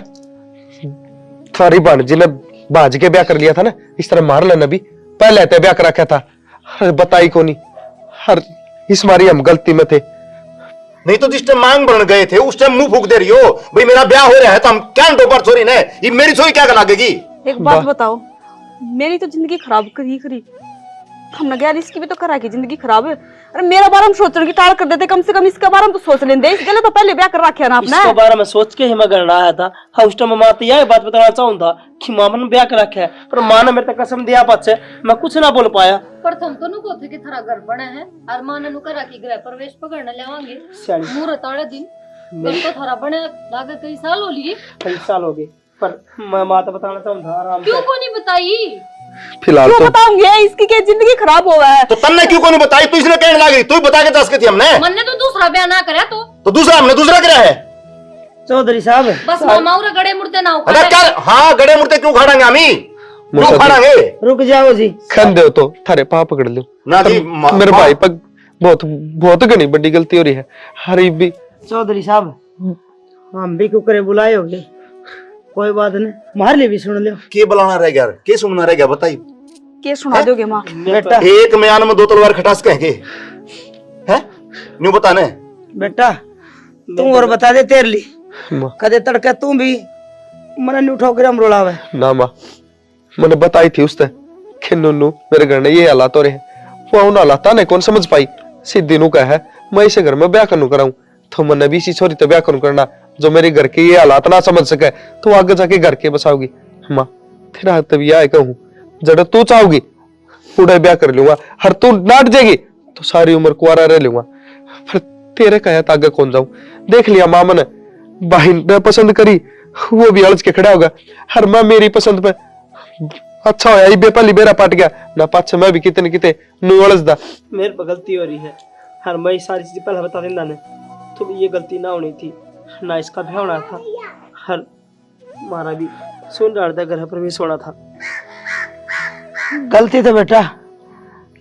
थारी भांजी ने भाज के ब्याह कर लिया था ना, इस तरह मार लेना भी पहले ते ब्याह कर रखा था। हर बताई कोनी हर इस मारी हम गलती में थे।
नहीं तो जिस टाइम मांग बन गए थे उस टाइम मुंह फूक दे रही हो भाई मेरा ब्याह हो रहा है तो हम क्या डोबर छोरी ने ये मेरी छोरी क्या लगेगी?
एक बात बताओ, मेरी तो जिंदगी खराब करी हमने यार इसकी भी तो करा की जिंदगी खराब है। अरे मेरा बारे में सोचने की टाल कर देते, कम से कम इसके बारे में तो सोच लेंदे। इसके लिए तो पहले ब्याह कर रखा ना आपने।
इसके बारे में सोच के ही मैं गणना आया था। हाँ उस टाइम माँ तो यह बात बताना चाहूंगा कि मामा ने ब्याह कर रखा है, पर माँ ने मेरे तक कसम दिया पाच से मैं कुछ ना बोल पाया।
प्रथम तो नु कोथे के थारा घर बने है और मां ने नु करा की गृह प्रवेश पकड़ने लेवांगे मुहूर्त वाले दिन। तो थारा बने लागे कई साल हो लिए।
कई साल हो गए, पर मैं माँ तो बताना चाहूंगा आराम
क्यों
से।
को नहीं बताई?
फिलहाल
क्यों
तो
बताऊंगे, इसकी क्या जिंदगी खराब हुआ है।
तो तन्ने क्यों को नहीं बताई? तू इसने कहने लगी, तू ही बता के दस के थी हमने।
मन ने तो दूसरा ब्याह ना करे तो
दूसरा हमने दूसरा करा है।
चौधरी साहब
बस मामा और गड़े मुर्दे ना
अरे कर, हाँ गड़े मुर्दे क्यों खड़ांगे हम ही? क्यों खड़ांगे?
रुक जाओ जी।
खन दो तो थारे पाप पकड़ लो
ना जी,
मेरे भाई पर बहुत बहुत घनी बड़ी गलती हो रही है। हरी भी
चौधरी साहब हम भी क्यों करे बुलाए होगे, कोई बात नहीं, मार ले भी सुन लो।
के बुलाना रह गया, के सुनना रह गया बताइए।
के सुना दोगे माँ?
बेटा
एक म्यान में 2 तलवार खटास कहेंगे हैं? न्यू बताने
बेटा तू और बता दे तेरे ली
माँ
कदे तड़का तू भी मन नहीं उठाओ हम रोलावे।
ना माँ मैंने बताई थी उसने कि नन्नू मेरे घर में ये हालात हो रहे हैं। वो उन हालात ने कौन समझ पाई। सीधी नु कहा है मैं इसे घर में ब्याह करूं कराऊं, तो मैंने भी इसी छोरी तो ब्याह करूं करना जो मेरे घर के ये हालात ना समझ सके, तो आगे जाके घर के बसाओगी। माँ तेरा हाथ तभी आए कहूं जड़ तू चाहोगी पूरा ब्याह कर लूंगा, हर तू नाट जाएगी तो सारी उम्र कुआरा रह लूंगा। पर तेरे कहे आगे कौन जाऊं। देख लिया मामा ने बहन ने पसंद करी, वो भी अलझ के खड़ा होगा। हर माँ मेरी पसंद पे अच्छा होया इबे पहली बेरा पट गया ना, पाछे मैं भी कितने किते नु अलझदा।
मेरे पर गलती हो रही है। हर मैं सारी चीज पहले बता देना ने तो ये गलती ना होनी थी, ना इसका भी होना था। हर हमारा भी सुन रहा था घर प्रवेश होना था।
गलती तो बेटा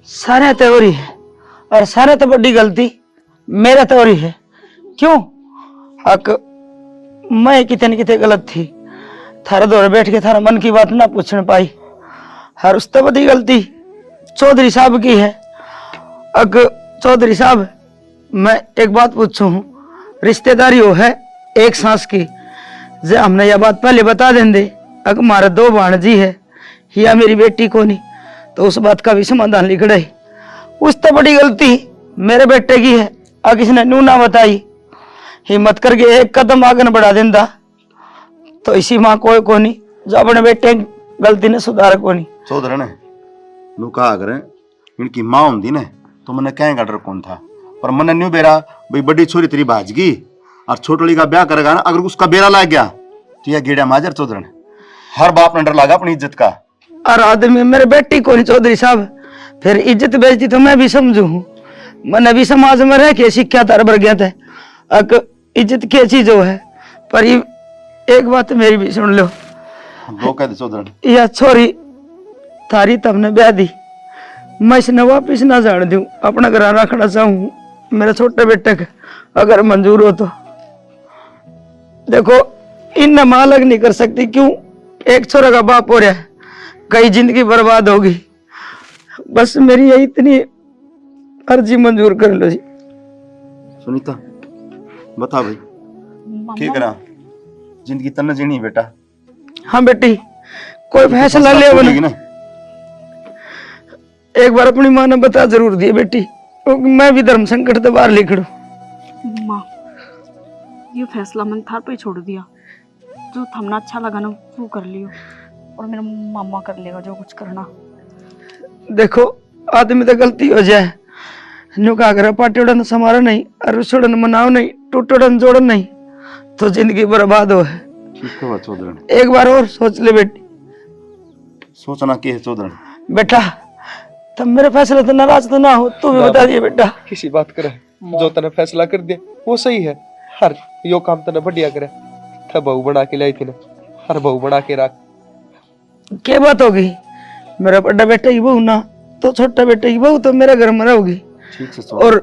सारे तो हो रही है और सारे तो बड़ी गलती मेरा तो हो रही है। क्यों हक मैं कितने कितने गलत थी, थारे दौरे बैठ के थारा मन की बात ना पूछने पाई। हर उस तो बड़ी गलती चौधरी साहब की है। अग चौधरी साहब मैं एक बात पूछू हूँ, रिश्तेदारी हो है एक सांस की, जे हमने यह बात पहले बता देंगे अगर हमारे 2 भाणजी है या मेरी बेटी को नहीं, तो उस बात का भी समाधान लिख रहे। उस तो बड़ी गलती मेरे बेटे की है, अगर किसने नू ना बताई, हिम्मत करके एक कदम आगे बढ़ा देंदा तो इसी माँ कोई को नहीं जो अपने बेटे गलती ने सुधार को नहीं।
चौधरी ने नु कहा अगर इनकी माँ होंगी ने तो मैंने कहेंगा डर कौन था, पर मैंने न्यू बेरा भाई बड़ी छोरी तेरी भाजगी और छोटली का ब्याह करेगा ना, अगर उसका बेरा लग गया तो यह गेड़ा माजर। चौधरी ने हर बाप ने डर लगा अपनी इज्जत का।
और आदमी मेरे बेटी को नहीं चौधरी साहब, फिर इज्जत बेचती तो मैं भी समझू हूँ। मैंने भी समाज में रह के सीखा तार बर गया था अक इज्जत की चीज है। पर ये एक बात मेरी भी सुन लो,
दो कह दे चौधरी
यह छोरी थारी तबने ब्याह दी, मैं इसने वापिस ना जान दूं, अपना घर रखना चाहूँ मेरे छोटे बेटे का, अगर मंजूर हो तो। देखो इन माँ अलग नहीं कर सकती, क्यों एक छोरा का बाप हो रहा है, कई जिंदगी बर्बाद होगी। बस मेरी यही इतनी अर्जी मंजूर कर लो जी।
सुनीता बता भाई क्या करा, जिंदगी तन्ने जीनी है बेटा।
हाँ बेटी कोई फैसला ले बना, एक बार अपनी माँ ने बता जरूर दिए बेटी, क्योंकि मैं भी धर्म संकट से बाहर लिखड़ू।
माँ ये फैसला मैंने थार पे ही छोड़ दिया, जो थमना अच्छा लगा ना वो कर लियो, और मेरा मामा कर लेगा जो कुछ करना।
देखो आदमी तो गलती हो जाए, न्यू का अगर पाटोड़न समारो नहीं और रुसोड़न मनाओ नहीं, टूटोड़न जोड़न नहीं, तो जिंदगी बर्बाद हो है।
ठीक है चौधरी,
एक बार और सोच ले बेटी।
सोचना क्या है चौधरी?
बेटा तुम मेरे फैसले तो नाराज तो ना हो, तू भी बता दिए बेटा।
किसी बात करे जो तने फैसला कर दिया वो सही है। हर यो काम तने बढ़िया करे था, बहू बना के लाई थी ना, हर बहू बना के रख।
क्या बात होगी, मेरा बड़ा बेटा की बहू ना तो छोटा बेटे की बहू तो मेरे घर में रहोगी।
ठीक से
और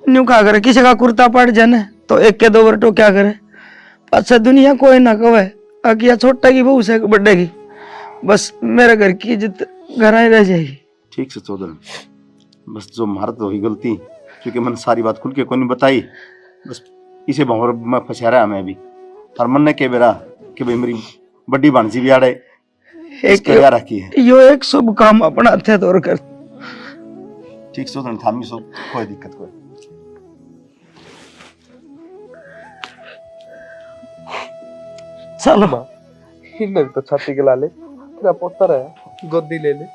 न्यू का करे किसी का कुर्ता पड़ जाने तो एक के 2 बार तो क्या करे, अच्छा दुनिया कोई ना कहे अकिया छोटा की बहू से बड़े की, बस मेरे घर की इज्जत घर ही रह जाएगी।
ठीक से चौधरी, बस जो मार तो हुई गलती, क्योंकि मैंने सारी बात खुल के कोई नहीं बताई, बस इसे भंवर में फंसा रहा मैं भी। और मन ने कह बेरा कि भाई मेरी बड़ी भांजी भी आड़े
एक
रखी है,
यो एक शुभ काम अपना थे तौर कर
ठीक सो थामी सो कोई दिक्कत कोई
चलो
माँ इन्हें भी तो छाती के लाले तेरा पुत्र है गोदी ले ले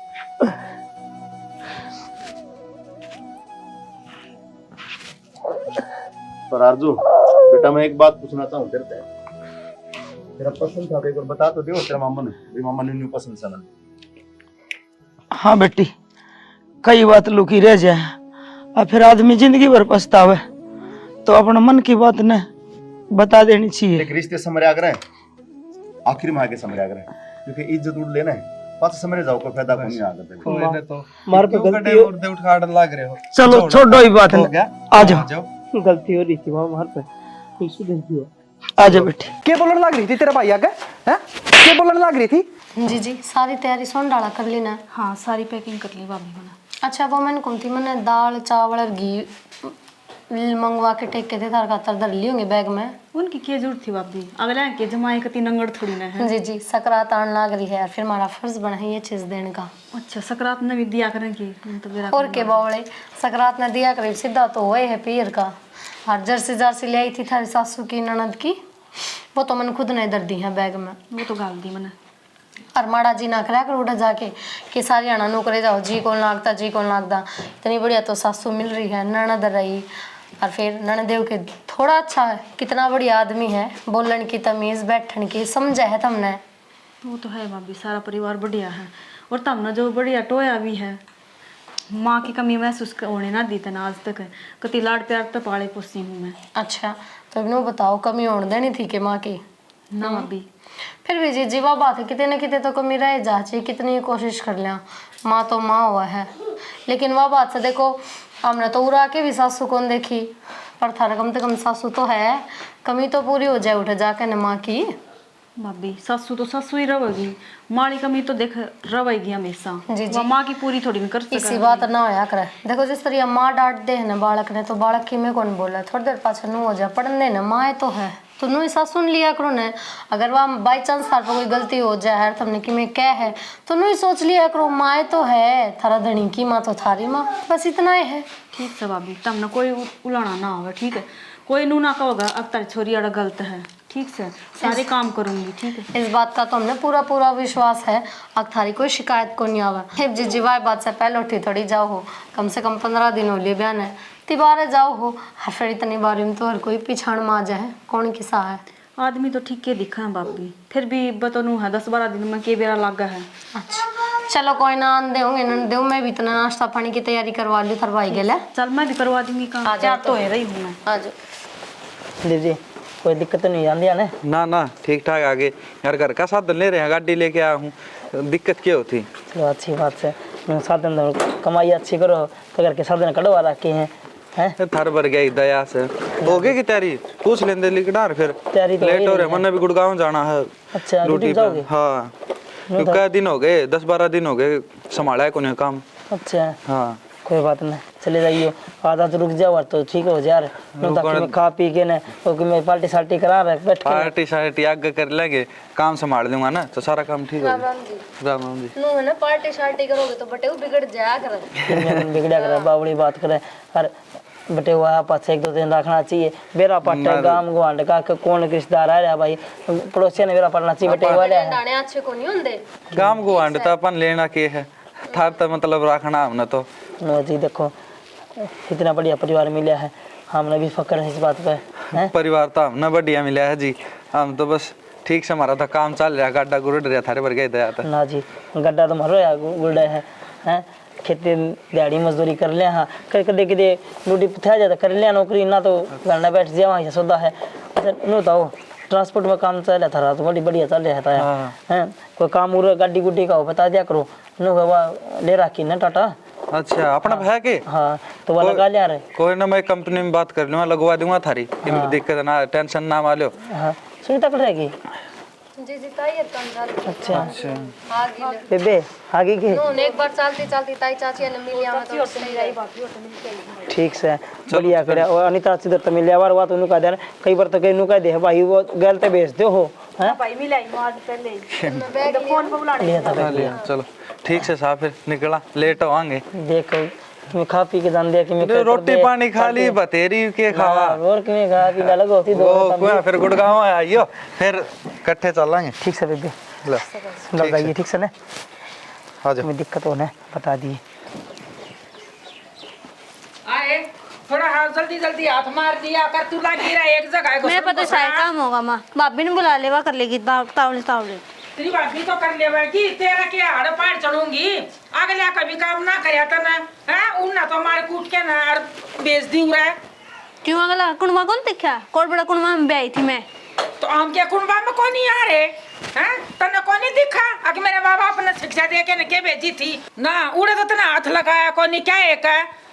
पर आरजू बेटा मैं एक बात पूछना चाहूँ तेरे से तेरा पसंद था एक बार बता तो दे तेरा मामा ने न्यू पसंद सा
हाँ बेटी कई बात लुकी रह जाए और फिर आदमी जिंदगी भर पछतावे तो अपने मन की बात न बता देनी चाहिए
एक रिश्ते समरे आगरे आखिर में आगे समरे आगरे क्योंकि इज्जत उड़ लेना है पास समरे जाओ कोई फायदा नहीं आगे
कोई ने तो
मार पे
क्यों
गलती
गड्ढे उड़ दे उठाड़ लग रहे हो
चलो छोड़ो ही बात
हो
न
गया
आ जाओ
गलती हो रही थी वहाँ मार पे कोई सुधर गया
आ जाओ बेटी
क्या बोलने लग रही थी तेरा भाई आगे हैं क्या बोलने लग रही थी
जी जी सारी तैयारी सोन डाला कर ली ना।
हाँ सारी पैकिंग कर ली भाभी मैंने।
अच्छा वो मैंने कौन थी मैंने दाल चावल और घी मंगवा के टेके थे थार खातर धर ली होंगे बैग में।
उनकी क्या जरूरत थी भाभी अगला के जमाए का तीन अंगड़ थोड़ी ना है।
जी जी सकरात आने लग रही है फिर हमारा फर्ज बना है ये चीज देने का।
अच्छा सकरात ने भी दिया करेंगे तो मेरा
और के बावले सकरात ने दिया करे सीधा तो वही है पीर का। और जर्सी ले आई थी थारी सासू की ननद की वो तो मैंने खुद नहीं दर दी है बैग में।
वो तो गाल दी मैंने।
और माड़ा जी ना करा कर उठा जाके कि सारी आना नौकरे जाओ जी कौन लागता इतनी बढ़िया तो सासू मिल रही है ननद रही। और फिर ननदेव के थोड़ा अच्छा है कितना बढ़िया आदमी है बोलन की तमीज बैठन की समझा है तुमने।
वो तो है भाभी सारा परिवार बढ़िया है और तुमने जो बढ़िया टोया भी है माँ की कमी महसूस होने ना दी तना आज तक कति लाड प्यार तो पाले पोसी हूँ मैं।
अच्छा तो इन्हों बताओ कमी होने देनी थी कि माँ की
ना भाभी
फिर भी जी जीवा बात है कितने न कितने तो कमी रह जा चाहिए कितनी कोशिश कर लिया माँ तो माँ हुआ है। लेकिन वह बात से देखो हमने तो उड़ा के भी सासू कौन देखी पर थारा कम से कम सासू तो है कमी तो पूरी हो जाए उठे जाके न माँ की।
भाभी सासू तो सासू ही रहेगी माँ कमी तो देख रहेगी हमेशा।
जी, जी।
वह माँ की पूरी थोड़ी न कर
इसी
सके।
बात ना होया करे देखो जिस तरह माँ डांट दे है ना बालक ने तो बालक की में कौन बोला थोड़ी देर पाछा नू हो जा पढ़ने ना माँ तो है तो नू ऐसा सुन लिया करो न। अगर वह बाई चांस थार पर कोई गलती हो जाए है तुमने कि मैं क्या है तो नू ही सोच लिया करो माँ तो है थारा धनी की माँ तो थारी माँ बस इतना ही है।
ठीक है भाभी तुमने कोई उलाना ना होगा ठीक है कोई नू ना कहोगा अब तारी छोरी अड़ा गलत है ठीक है सारे काम करूंगी ठीक है।
इस बात का तो हमने पूरा विश्वास है अब थारी कोई शिकायत को नहीं आवा। जी जीवाए बात से पहले उठी थोड़ी जाओ हो कम से कम 15 दिन हो लिए बयान है तिबारे जाओ हो फिर इतनी बारी में तो हर कोई पिछाड़ में आ जाए कौन किसा है।
आदमी तो ठीक के दिखा है भाभी फिर भी बतनू है 10-12 दिन में के बेरा लागा है।
अच्छा चलो कोई ना दे मैं भी इतना नाश्ता पानी की तैयारी करवा ली थार भाई गेला
चल मैं भी करवा दूंगी काम क्या तो है रही हूँ मैं।
आ जाओ
दीदी कोई दिक्कत तो नहीं आती है ना
ना ठीक ठाक आगे यार घर का साधन ले रहे हैं गाड़ी लेके आया हूँ दिक्कत क्या होती
चलो अच्छी बात है साधन कमाई अच्छी करो तो घर के साधन कटवा रखे हैं
थर भर गया दया से हो गई की तैयारी पूछ लेंदे लिखना फिर
तैयारी तो
लेट हो रहे मैंने भी गुड़गांव जाना है।
अच्छा
ड्यूटी पे हाँ कई दिन हो गए 10-12 दिन हो गए संभाला है कोई काम।
अच्छा
हाँ
कोई बात नहीं चले जाइयो आधा तो रुक जाओ तो ठीक हो जा रहे खा पी के ना मैं पार्टी सार्टी करा रहे बैठ के
पार्टी शार्टी आगे कर लेंगे काम संभाल दूंगा ना तो सारा काम ठीक हो राम राम जी
नो है ना पार्टी शार्टी करोगे तो बटे बिगड़ जाया करे
बिगड़ा करे बावड़ी बात करे और बटे हुआ पास 1-2 दिन रखना चाहिए बेरा पट्टे गांव गुआंड का कौन रिश्तेदार आ रहा भाई पड़ोसी ने बेरा पड़ना चाहिए बटे वाले
दाने अच्छे को नहीं होंगे
गांव गुआंड तो अपन लेना के है थार तो मतलब रखना हमने तो
जी देखो इतना बढ़िया परिवार मिला है हमने भी फक्र है इस बात पे
परिवार तो हमने बढ़िया मिला है जी हम तो बस ठीक से हमारा था काम चल रहा गड्ढा गुड़ रहा थारे भर गए था
ना जी गड्ढा तो मरो या गुड़ है हैं खेती दिहाड़ी मजदूरी कर लिया हाँ कदे कदे ड्यूटी थे जाता कर लिया नौकरी ना तो घर में बैठ जाए वहाँ सौदा है। अच्छा नो बताओ ट्रांसपोर्ट में काम चल रहा था तो बड़ी बढ़िया चल रहा था हैं कोई काम उर गाड़ी गुड्डी का हो बता दिया करो नो ले रखी ना टाटा।
अच्छा अपना है के
हाँ तो वो लगा लिया रहे
कोई ना मैं कंपनी में बात कर लूँगा लगवा दूंगा थारी दिक्कत ना टेंशन ना वालो।
हाँ सुनीता कर रहेगी
जी जी ताई है
अच्छा
आगे
बेबे आगे के
नो एक बार चलती ताई चाची ने मिली आवा तो सही रही
ठीक से बढ़िया करे और अनिता सिद्धर तो मिल जावा बात उन्होंने कह देना कई बार तो कहीं नु कह दे भाई वो गलत भेज दो हो हैं
भाई मिलाई आज पहले
बैग
फोन पे बुला
लिया था
चलो ठीक से साहब फिर निकला लेट होंगे
देखो मैं खा पी के जान दिया कि मैं
तो रोटी पानी खा ली बतेरी के खावा
और कि मैं खा पी लगा होती दो
वो कुआ फिर गुड़गांव आइयो फिर इकट्ठे चलेंगे
ठीक से बेबे
लो
लग जाइए ठीक से ना
आ जाओ
तुम्हें दिक्कत होना है बता दिए
आए थोड़ा हाथ जल्दी जल्दी हाथ मार दिया कर तू लगी रहा एक जगह
मेरे पता शायद काम होगा माँ भाभी ने बुला लेवा कर लेगी तावले तावले
तेरी भाभी तो कर लेगी तेरा क्या हाड़ पार चढ़ूंगी अगला कभी काम ना करया था ना है उन ना तो मार कूट के ना और बेच दी रहा है
क्यों अगला कुंडवा कौन दिखा कोट बड़ा कुंडवा में ब्याई थी मैं
तो हम क्या कुंडवा में कौन नहीं आ रहे हैं तने कौन नहीं दिखा अगर मेरे बाबा अपने शिक्षा दे के के भेजी थी ना उड़े तो तना हाथ लगाया कौन नहीं क्या एक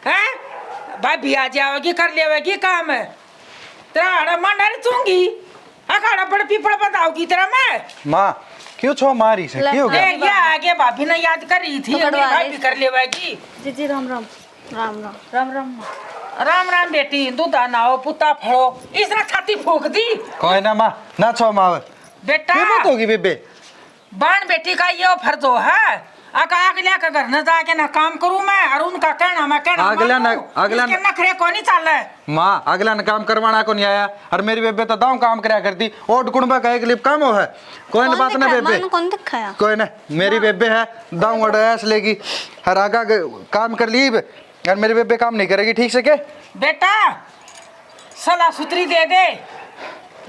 है भाभी आ जाओगी कर लेगी काम है तेरा हाड़ा मांडा नहीं चूंगी अखाड़ा पर पीपड़ बताओगी तेरा मैं
माँ क्यों छो मारी से क्यों
ले गया आगे भाभी ने याद कर रही थी
पकड़वा
भाभी
रही।
कर लेगी
जी जी राम राम राम राम राम राम माँ।
राम राम बेटी दूधा नाओ पुता फड़ो इसने छाती फूक दी
कोई ना माँ ना छो माँ
बेटा
क्या बात होगी बेबे
बाण बेटी का ये फर्ज हो है अगला का घर न जाके ना काम करूं मैं और उनका कहना मैं कहना
अगला
नखरे को नहीं चल है
माँ अगला ने काम करवाना को नहीं आया और मेरी बेबे तो दाऊ काम करया करती और कुंडबा का एक लिप काम हो है कोई ना बात ना बेबे
कौन दिखाया
कोई ना मेरी बेबे है दाऊ अड़स लेगी हर आगा काम कर ली और मेरी बेबे काम नहीं करेगी ठीक से के
बेटा सलाह सुथरी दे दे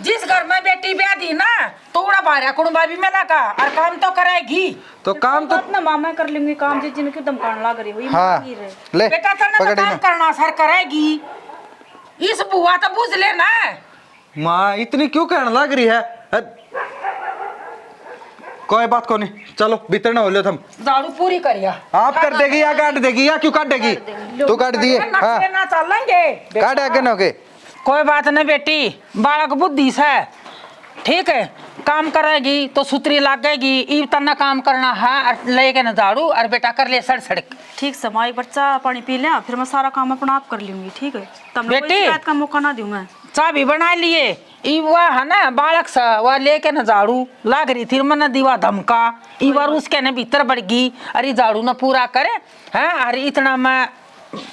जिस घर में बेटी ब्याह दी ना तो उड़ा बारह कुंडबा भी मिला का और काम तो करेगी
तो काम तो
अपना मामा कर लूंगी काम जी जिनके दमकान लग रही हुई
हाँ ले
बेटा तने तो
पकड़ी
काम
ना
करना सर करेगी इस बुआ तो बुझ लेना
माँ इतनी क्यों कहने लग रही है कोई बात को नहीं चलो भीतर ना हो लो तुम
दारू पूरी करिया
आप कर देगी या काट देगी या क्यों काट देगी तू काट दिए हाँ
नखरे ना चलेंगे
काट आगे ना के
कोई बात नहीं बेटी बालक बुद्धि से ठीक है काम करेगी तो सुतरी लगेगी ई तना काम करना है और लेके न झाड़ू और बेटा कर ले सड़क
ठीक से माँ एक बच्चा पानी पी लिया फिर मैं सारा काम अपना आप कर लूंगी ठीक है तब मैं कोई
बेटी।
शिकायत का मौका ना दूं मैं
चाय भी बना लिए ई वह है ना बालक सा वह लेके न झाड़ू लाग रही थी मन दीवा धमका ई बार उसके न भीतर बढ़ गई अरे झाड़ू न पूरा करे है अरे इतना मैं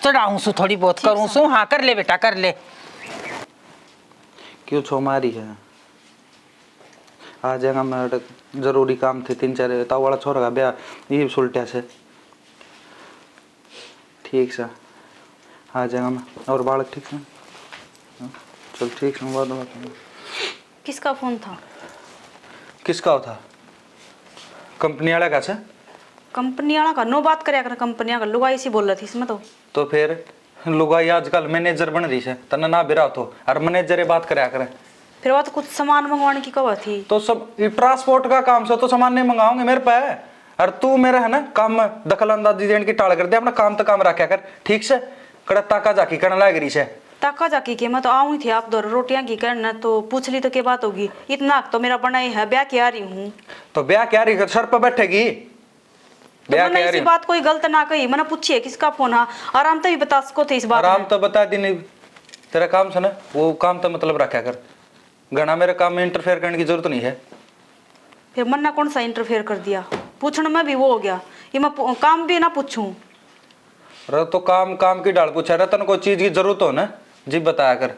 चढ़ाऊं सु थोड़ी बहुत करूँ सु हाँ कर ले बेटा कर ले
क्यों छो मारी है आ जाएगा मैं जरूरी काम थे 3-4 ताऊ वाला छोरा का ब्याह ये सुलटिया से ठीक से आ जाएगा मैं और बालक ठीक है चल ठीक है बात
किसका फोन था
किसका था कंपनी वाला का से
कंपनी वाला का नो बात करे कंपनी का लुगाई सी बोल रही थी इसमें
तो फिर लुगाई आजकल मैनेजर बन रही है तना ना बिरा तो और मैनेजर बात करया करे
फिर वो तो कुछ सामान मंगवाने की कवा थी
तो सब ट्रांसपोर्ट का काम से तो सामान नहीं मंगाओगे मेरे पे और तू मेरा है ना काम में दखल अंदाजी देने की टाल कर दे अपना काम तो काम रखा कर ठीक से कड़ा ताका जाकी करने लग रही है
ताका जाकी के मैं तो आऊँ थी आप दो रोटियां की करना तो पूछ ली तो क्या बात होगी इतना तो मेरा बना ही है ब्याह की आ रही हूँ
तो ब्याह क्या रही सर पर बैठेगी
तो मैंने इसी बात कोई गलत ना कही मैंने पूछी है किसका फोन है आराम तो भी बता सको थे इस बात
आराम तो बता दी नहीं तेरा काम से ना वो काम तो मतलब रखा कर घना मेरे काम में इंटरफेयर करने की जरूरत नहीं है
फिर मन ना कौन सा इंटरफेयर कर दिया पूछने में भी वो हो गया ये मैं काम भी ना पूछूं
रे तो काम काम की डाल पूछा रतन को चीज की जरूरत हो ना जी बताया कर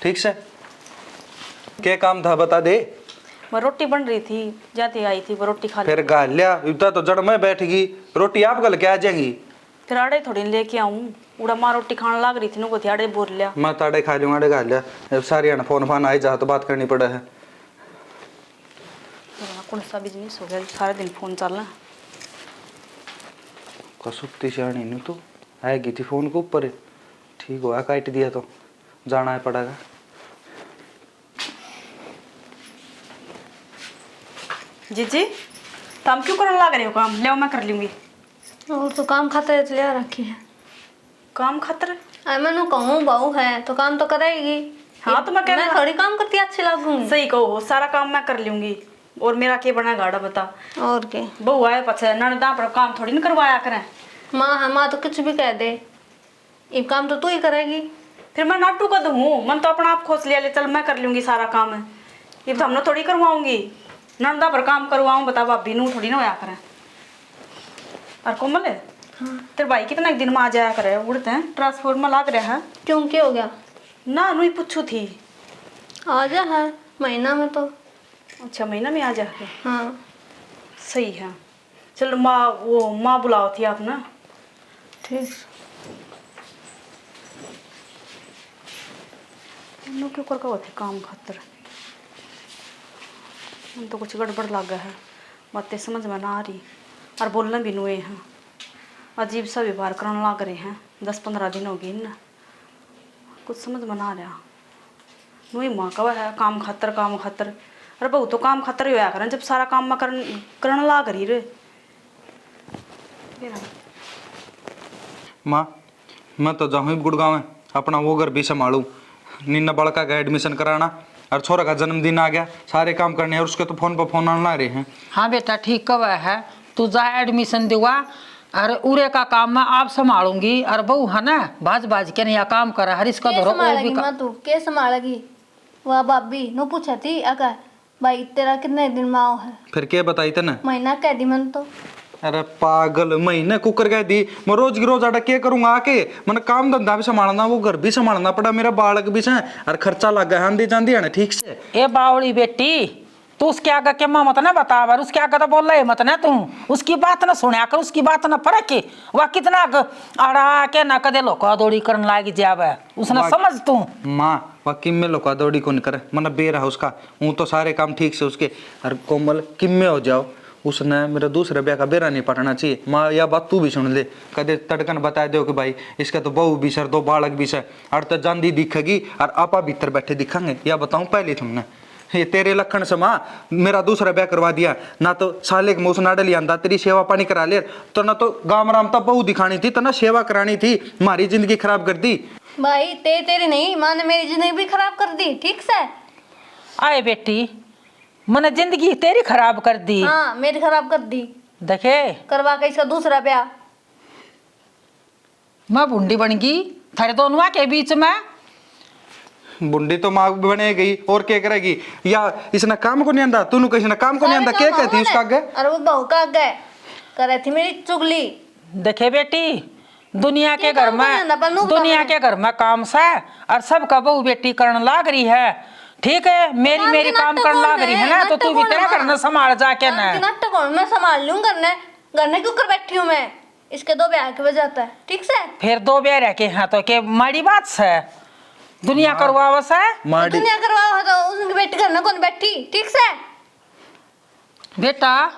ठीक से क्या काम था बता दे
मैं रोटी बन रही थी जाती आई थी वो रोटी खा ली
फिर गालिया इतना तो जड़ में बैठगी रोटी आप गल के आ जाएगी
फिर आड़े थोड़ी लेके आऊं उड़ा माँ रोटी खाने लग रही थी नो को थी आड़े बोल लिया
मैं ताड़े खा लूँ आड़े गालिया अब सारी आना फोन फान आई जा तो बात करनी पड़ा है
कौन सा बिजनेस हो गया सारा दिन फोन चलना
कसुप्ती सियाणी नहीं तो आएगी थी फोन के ऊपर ठीक हुआ काट दिया तो जाना है पड़ेगा
जी जी तो हम क्यों करने लग रहे हो काम ले मैं कर लूंगी
और तो काम खातिर ले रखी है
काम खातर
मैंने कहूँ बहू है तो काम तो करेगी
हाँ तो मैं
थोड़ी काम करती अच्छी लगूंगी
सही कहो सारा काम मैं कर लूंगी और मेरा क्या बना गाड़ा बता
और के
बहू आए पछे ननदा पर काम थोड़ी न करवाया करें
माँ है माँ तो कुछ भी कह दे ये काम तो तू ही करेगी
फिर मैं नाटू का दूँ मन तो अपना आप खोस लिया ले चल मैं कर लूंगी सारा काम है ये तो हमने थोड़ी करवाऊंगी नंदा पर काम करवाऊं बता भाभी नू थोड़ी ना होया करें और कोमल है तेरे भाई कितना एक दिन में आ जाया करे, उड़ते हैं ट्रांसपोर्ट में लाग रहा है।
क्यों, क्या हो गया?
ना नुई पूछू थी।
आ जा है महीना में तो।
अच्छा, महीना में आ जा है।
हाँ
सही है। चलो माँ बुलाओ थी आप ना।
ठीक।
नो क्यों कर होते काम खातर, हम तो कुछ गड़बड़ लगा है, बातें समझ में ना आ रही और बोलना भी नुए हैं। अजीब सा व्यवहार करने लग रहे हैं। 10-15 दिन हो गए ना, कुछ समझ में ना आ रहा। नुई माँ का है काम खातर काम खातर। अरे बहू तो काम खातर ही होया करें जब सारा काम में करने लग रही रे।
माँ मैं तो जाऊँ गुड़गांव में, अपना वो घर भी संभालूं, निन्ना बड़का का एडमिशन कराना और छोरा का जन्मदिन आ गया, सारे काम करने हैं और उसके तो फोन पर फोन आना रहे हैं।
हाँ बेटा ठीक कब है, तू जा एडमिशन दिवा और उरे का काम मैं आप संभालूंगी। और बहू है ना बाज के नहीं काम कर हर इसका धरो और भी
तू के संभालेगी? वह भाभी नो पूछा थी अगर भाई तेरा कितने दिन में आओ है?
फिर क्या बताई तेने?
महीना कह दी मन तो।
अरे पागल, महीने कुकर कह दी, मैं रोज की रोज आटा क्या करूंगा आके, मैंने काम धंधा भी संभालना, वो घर भी संभालना पड़ा, मेरा बालक भी है और खर्चा लग गया आंधी जांदी है ना ठीक से।
ए बावड़ी बेटी, तू उसके आगे के माँ मत ना बता बार, उसके आगे तो बोल रहे मत ना तू, उसकी बात ना सुना कर, उसकी बात ना फरक के वह कितना अड़ा के ना कदे लोका दौड़ी करने लागी जावे, उसने समझ तू।
माँ वह किम में लोका दौड़ी कौन करे, मैंने बेरा उसका हूँ तो सारे काम ठीक से उसके। और कोमल किम में हो जाओ, उसने मेरा दूसरे ब्याह का बेरा नहीं पटना चाहिए। माँ यह बात तू भी सुन ले, कदे तड़कन बता दो कि भाई इसका तो बहू भी सर, 2 बालक भी सर, और तो जांदी दिखेगी और आपा भीतर बैठे दिखेंगे। या बताऊं पहले तुमने, ये तेरे लखन से माँ मेरा दूसरा ब्याह करवा दिया, ना तो साले के मुँह नाडल आंदा, तेरी सेवा पानी करा ले, तो ना तो गाँव राम तब बहू दिखानी थी, तो ना सेवा करानी थी, हमारी जिंदगी खराब कर दी।
भाई तेरी नहीं, माँ ने मेरी जिंदगी भी खराब कर दी। ठीक से
आए बेटी, मैंने जिंदगी तेरी खराब कर दी।
हाँ मेरी खराब कर दी,
देखे
करवा के इसका दूसरा ब्याह।
मैं बूंदी बन गई थारे दोनों के बीच में।
बुंडी तो माँ बने गई और क्या करेगी, या इसने काम को नहीं आंदा, तूने किसी ने काम को नहीं आंदा, क्या कहती उसका आगे?
अरे वो बहू का आगे करे थी मेरी चुगली।
देखे बेटी, दुनिया के घर
काम नहीं आंदा, पर नू
में दुनिया के घर में काम से और सबका बहू बेटी करने लाग रही है। ठीक है, मेरी काम करने लाग रही है ना, तो तू भी तेरा करना संभाल जाके ना।
नाटक कौन, मैं संभाल लूं करने क्यों कर बैठी हूँ मैं, इसके 2 ब्याह के वजह है। ठीक से
फिर 2 ब्याह रह के हाँ तो के माड़ी बात से दुनिया करवावा से,
दुनिया करवा तो उसकी बेटी करना कौन बैठी। ठीक से
बेटा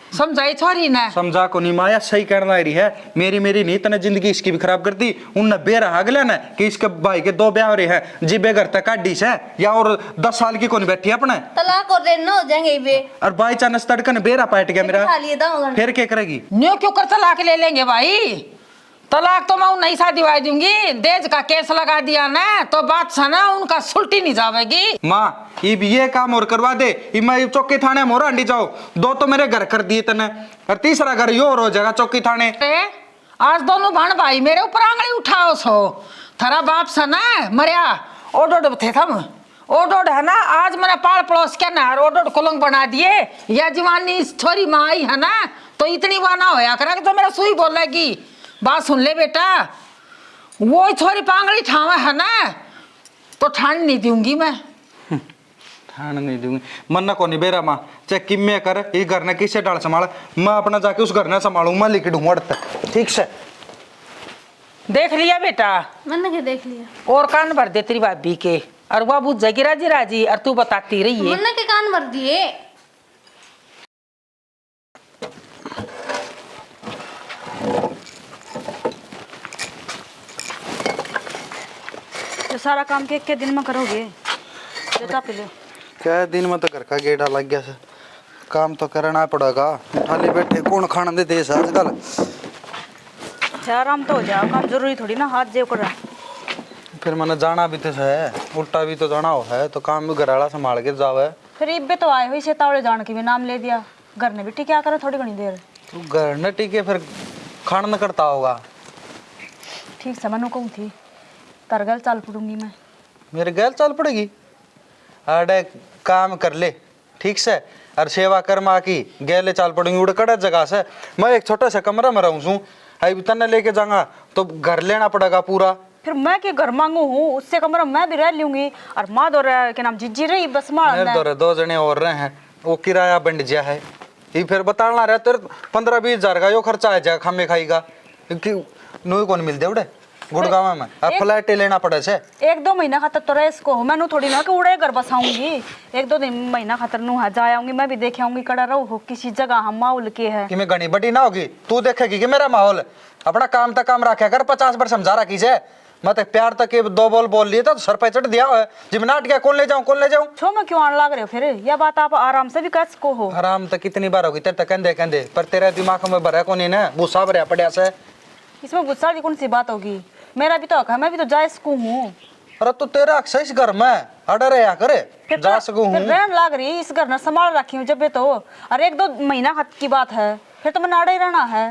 समझाई छोरी ने,
समझा को नहीं माया, सही करना रही है, मेरी नहीं तने जिंदगी इसकी भी खराब कर दी। उनने बेरा अगले ने कि इसके भाई के 2 ब्याह हो रहे हैं, जिबे घर तक काटी से, या और 10 साल की कौन बैठी अपने,
तलाक और देना हो जाएंगे वे।
और बाई चांस तड़कन बेरा पाट गया मेरा, फिर क्या करेगी?
न्यू क्यों कर तलाक ले लेंगे भाई, तलाक तो मैं नहीं शादी वाई दूंगी, देज का केस लगा दिया ना तो बात से ना उनका सुलटी नहीं जावेगी।
माँ ये काम और करवा दे, मैं चौकी थाने मोर अंडी जाओ, 2 तो मेरे घर कर दिए तने, और तीसरा घर यो और हो जाएगा चौकी थाने।
आज दोनों बहन भाई मेरे ऊपर आंगली उठाओ सो, थारा बाप से ना मरिया ओडोड थे थम, ओडोड है ना, आज मैंने पाल पड़ोस के ना ओडोड कुलंग बना दिए, या जवानी छोरी माँ आई है ना तो इतनी वाना होया करा तो मेरा सुई बोलेगी। बात सुन ले बेटा, वो छोरी पांगड़ी ठावा है ना तो ठान नहीं दूंगी मैं,
ठान नहीं दूंगी, मन्ना को नहीं बेरा माँ, चाहे किम्मे कर, इस घर ने किससे डाल संभाल, मैं अपना जाके उस घर ने संभालू, मैं लिख दूंगा अड़ता। ठीक से
देख लिया बेटा,
मैंने क्या देख लिया,
और कान भर दे तेरी भाभी के, और वह बुझ जाएगी राजी राजी, और तू बताती रही है।
मैंने के कान भर दिए।
तो सारा काम के दिन में करोगे? जता पे लो।
क्या दिन में तो घर का गेड़ा लग गया, काम तो करना पड़ेगा, खाली बैठे कौन खाना दे देश आजकल।
आराम तो हो जाओ, काम जरूरी थोड़ी ना हाथ जेब कर।
फिर मैंने जाना भी तो है, उल्टा भी तो जाना हो है, तो काम भी घर वाला संभाल के जाओ है।
फिर इब्बे तो आए हुई सेतावड़े जान के भी नाम ले दिया, घर ने भी टिका करे थोड़ी घनी देर।
तू घर न टिके फिर खान न करता होगा।
ठीक से मनु कहूँ थी तार गल चाल पड़ूंगी मैं।
मेरे गैल चल पड़ेगी, अरे काम कर ले ठीक से, और सेवा कर माँ की, गैले चाल पड़ेंगी उड़ कड़ा जगह से। मैं एक छोटा सा कमरा में रहूँ छूँ, अभी तन्ने लेके जाऊंगा तो घर लेना पड़ेगा पूरा।
फिर मैं के घर मांगू हूँ, उससे कमरा मैं भी रह लूंगी। और माँ दो के नाम जिज्जी रही बस
मेरे
मार
दो जने और रहे हैं, वो किराया बंड जा है। ये फिर बताना रहा तेरे 15-20 हजार का यो खर्चा आ जाएगा, खामे खाएगा क्योंकि नू कौन मिल दे उड़े गुड़गांव में अब फ्लैट लेना पड़े से।
1-2 महीना खातर तो रह इसको मैं नू थोड़ी ना कि उड़े घर बसाऊंगी। 1-2 दिन महीना खातर नू जा आऊंगी, मैं भी देखे आऊंगी कड़ा रहो किसी जगह हम माहौल के है
कि मैं घनी बड़ी ना होगी, तू देखेगी कि मेरा माहौल अपना काम तक काम रखा कर। 50 बार समझा रखी से मत प्यार तक के 2 बोल लिए तो सर पे चढ़ दिया है जिम नाट गया कौन ले जाऊं
छो मैं क्यों आने लग रहे हो फिर? यह बात आप आराम से भी कह सको हो।
आराम तक कितनी बार होगी तेरे तक कहते पर तेरे दिमाग में भरा कौन है ना गुस्सा भरा पड़ा से।
इसमें गुस्सा की कौन सी बात होगी? मेरा भी तो हक है, मैं भी तो जा सकूं हूँ।
अरे तो तेरा अक्सर इस घर में अडर रहा करे जा सकूं हूँ।
रहन लाग रही इस घर ने संभाल रखी हूँ जब भी तो। और 1-2 महीना की बात है फिर तो मैं नाड़ा ही रहना है।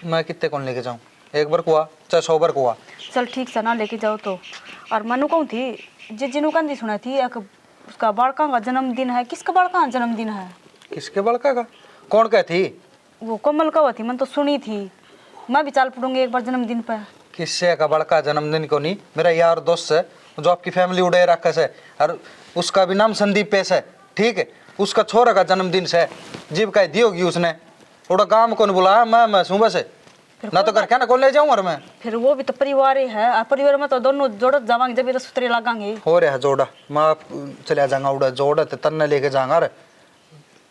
मैं कितने कौन लेके जाऊं? 1 बार कुआ चाहे 100 बार कुआ।
चल ठीक से ना लेके जाओ तो। और मनु कहूँ थी जिज्जी कंदी सुना थी एक उसका बड़का का जन्मदिन है। किसका बड़का का जन्मदिन है?
किसके बड़का का? कौन कहती?
वो कमल का हुआ थी, मैंने तो सुनी थी। मैं भी चल पड़ूंगी एक बार जन्मदिन पर।
किससे का बड़का जन्मदिन को नहीं, मेरा यार दोस्त है जो आपकी फैमिली उड़े रखे से और उसका भी नाम संदीप पेश है, ठीक है। उसका छोरा का जन्मदिन से जीव कह दी होगी उसने, थोड़ा काम कौन बुलाया मैं सुबह से ना तो घर क्या ना कौन ले जाऊं। और मैं
फिर वो भी तो परिवार ही है और परिवार में तो दोनों जोड़त जावांगे जब भी तो सुतरे लगांगे।
हो रहा है जोड़ा मैं चलिया जाऊंगा उड़ा जोड़ा तो तन्ने लेके जाऊंगा। अरे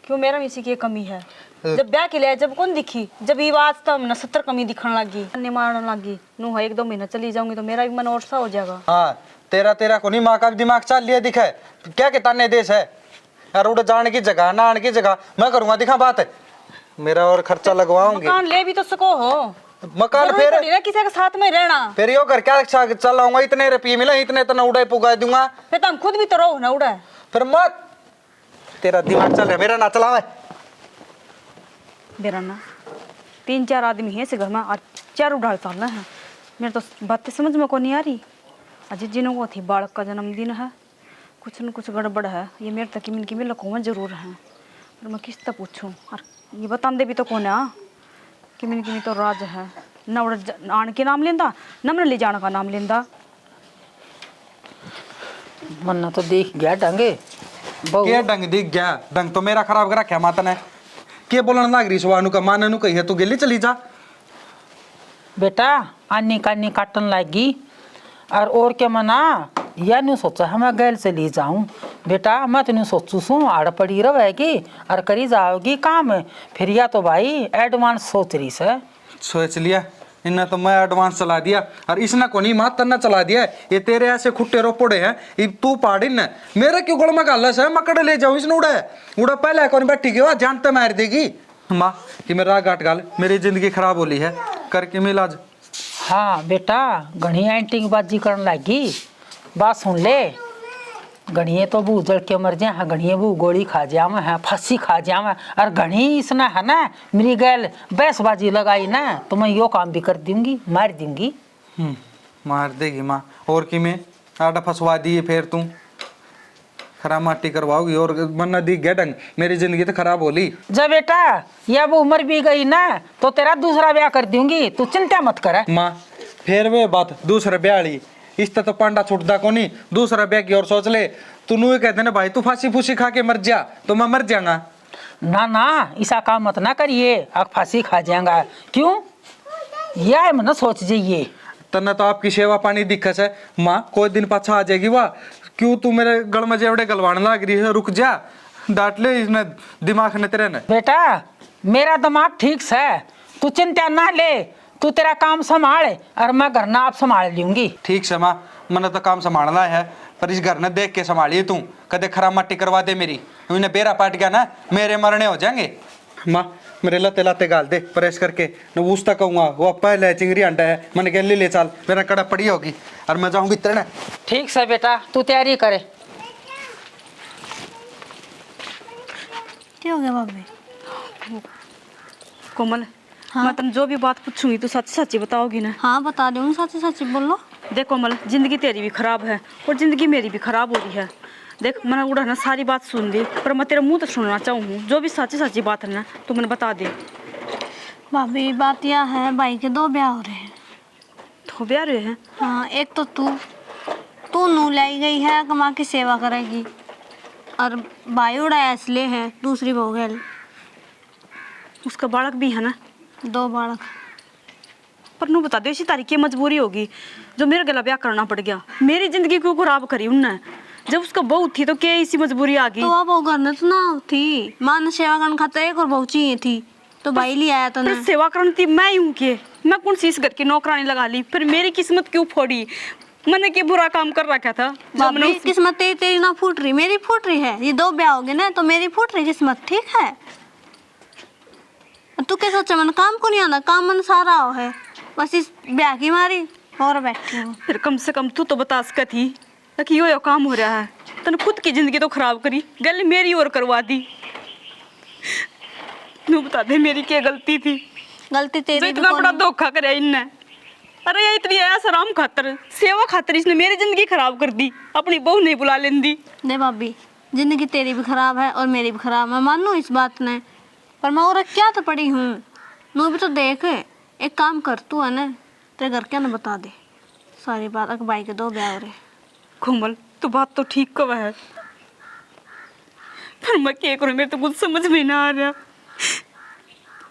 क्यों मेरा में इसी की कमी है? जब ब्याह के लिए जब कौन दिखी, जब ये बात तब न 70 कमी दिखने लगी, मारने लगी। नू है 1-2 महीना चली जाऊंगी तो मेरा भी मन और सा हो जाएगा।
हाँ तेरा को नहीं, माँ का भी दिमाग चल लिया दिखा है क्या के ताने देश है यार। उड़ जाने की जगह ना आने की जगह मैं करूंगा दिखा बात है मेरा और खर्चा लगवाऊंगी।
मकान ले भी तो सको हो,
मकान फिर
किसी के साथ में रहना।
फिर यो कर क्या चलाऊंगा, इतने रुपये मिला इतने तना उड़े पुगा दूंगा।
फिर तो हम खुद भी तो रहो ना उड़ा।
फिर मत तेरा दिमाग चल रहा मेरा ना चलावे।
मेरा ना 3-4 आदमी है इस घर में और 4 उड़ाल चलना है। मेरे तो बातें समझ में को नहीं आ रही। अजी जिन्हों को थी बालक का जन्मदिन है, कुछ न कुछ गड़बड़ है। ये मेरे तक की मिल लखों में जरूर है पर मैं किस तक पूछूं। और ये बता दे भी तो कौन है कि मिन तो राज है ना उड़ आने के नाम लेंदा ना मैंने ले जाने का नाम लेंदा।
मन्ना तो देख गया डंगे
क्या डंग दिख गया? डंग तो मेरा खराब करा क्या माता ने के बोलने लग रही सुहानु का माने नु कही है तू गेली चली जा।
बेटा आनी कानी काटन लगी और क्या मना या नहीं सोचा हमें गैल से ले जाऊं। बेटा मैं तो नहीं सोचू सू आड़ पड़ी रहेगी और करी जाओगी काम। फिर या तो भाई एडवांस सोच रही से
सोच लिया इन्हें तो मैं एडवांस चला दिया और इसने को नहीं मात तन्ना चला दिया। ये तेरे ऐसे खुट्टे रोपड़े हैं ये तू पाड़ी न मेरे क्यों गोल में गालस है मकड़े ले जाऊं इसने उड़ा पहले कौन बैठी गया जानते मार देगी माँ कि मेरा गाट गाल मेरी जिंदगी खराब होली है करके मिलाज।
हाँ बेटा घनी एंटिंग बाजी करने लगी बात सुन ले। घड़िए तो बू जड़ के मर जाए, घड़िए बू गोली खा जावे है, फांसी खा जावे। और घड़ी इसने है ना मेरी गैल बैसबाजी लगाई ना तो मैं यो काम भी कर दूंगी, मार दूंगी।
मार देगी माँ और कि मैं आटा फंसवा दिए फिर तू खराब माटी करवाओगी और मन्ना दी गया डंग मेरी जिंदगी तो खराब होली।
जब बेटा ये अब उम्र भी गई ना तो तेरा दूसरा ब्याह कर दूंगी, तू चिंता मत कर।
माँ फिर वे बात दूसरे ब्याह ली इस तो पांडा छुटदा को नहीं, दूसरा ब्याह की और सोच ले। तू नू कहते ना भाई तू फांसी फूसी खा के मर जा तो मैं मर जाऊंगा।
ना ना ऐसा काम मत ना करिए, आप फांसी खा जाएगा। क्यों यह मन सोच जाइए
तना तो आपकी सेवा पानी दिक्कत है माँ कोई दिन पाछा आ जाएगी वाह। क्यों तू मेरे गल में जेवड़े गलवाने लग रही है, रुक जा डांट ले इसने दिमाग ने तेरे ने।
बेटा मेरा दिमाग ठीक से, तू चिंता ना ले, तू तेरा काम संभाल और मैं घर ना आप संभाल लूंगी।
ठीक से माँ मैंने तो काम संभालना है पर इस घर ने देख के संभालिए तू कदे खराब मट्टी करवा दे मेरी, उन्हें बेरा पाट गया ना मेरे मरने हो जाएंगे। माँ मेरे लते लाते गाल दे प्रेस करके न उसता कहूँगा वो पहले चिंगरी अंडा है मैंने कह ले चाल मेरा कड़ा पड़ी होगी और मैं जाऊँगी तेरे।
ठीक से बेटा तू तैयारी करे।
क्या हो गया भाभी? कोमल हाँ? मैं तुम जो भी बात पूछूंगी तो सच सच्ची बताओगी ना?
हाँ बता दूंगी, सच्ची सच्ची बोलो।
देख कोमल जिंदगी तेरी भी खराब है और जिंदगी मेरी भी खराब हो रही है। देख मैंने उड़ा ना सारी बात सुन ली पर मैं तेरे मुंह तो सुनना चाहूँ, जो भी सच्ची सच्ची बात है ना तू मैंने बता दे।
भाभी बात यह है, भाई के 2 ब्याह हो रहे हैं।
तो ब्याह रहे हैं?
हाँ, एक तो तू नू लाई गई है कमा की सेवा करेगी, और भाई उड़ा इसलिए है दूसरी बहू है।
उसका बालक भी है ना?
2 बालक।
पर नू बता दे, इसी तारीख की मजबूरी होगी जो मेरे गला ब्याह करना पड़ गया। मेरी जिंदगी क्यों खराब करी उनने? जब उसका बहू थी तो क्या इसी मजबूरी आ गई?
तो अब वो करने तो ना थी, मां ने सेवा करने खाते एक और बहू चाहिए थी, तो भाई ले आया था।
फिर सेवा करनी थी मैं हूँ के, मैं कौन सी इस घर की नौकरानी लगा ली? फिर मेरी किस्मत क्यों फोड़ी? मैंने क्या बुरा काम कर रखा था?
भाभी किस्मत तेरी ना फूट रही, मेरी फूट रही है। ये 2 ब्याह हो गए ना तो मेरी फूट रही किस्मत, ठीक है? तू क्या सोचा, मन काम को नहीं आना, काम मन सारा हो है, बस इस ब्याह की मारी और बैठी हूँ।
फिर कम से कम तू तो बता सका थी कि यो काम हो रहा है। तने खुद की जिंदगी तो खराब करी, गल मेरी और करवा दी। तू बता दे मेरी क्या गलती थी?
गलती तेरी भी
इतना बड़ा धोखा करे इनने। अरे ये इतनी आराम खातर, सेवा खातर इसने मेरी जिंदगी खराब कर दी, अपनी बहू नहीं बुला लेंदी।
नहीं भाभी, जिंदगी तेरी भी खराब है और मेरी भी खराब, मैं मानू इस बात ने, पर मैं और क्या तो पड़ी हूँ। नू भी तो देख, एक काम कर, तू है ना तेरे घर क्या ना बता दे सारी बात, अगर भाई के 2 ब्याह हो रहे।
कोमल तू बात तो ठीक कह है, पर मैं क्या करूँ, मेरे तो कुछ समझ में ना आ रहा।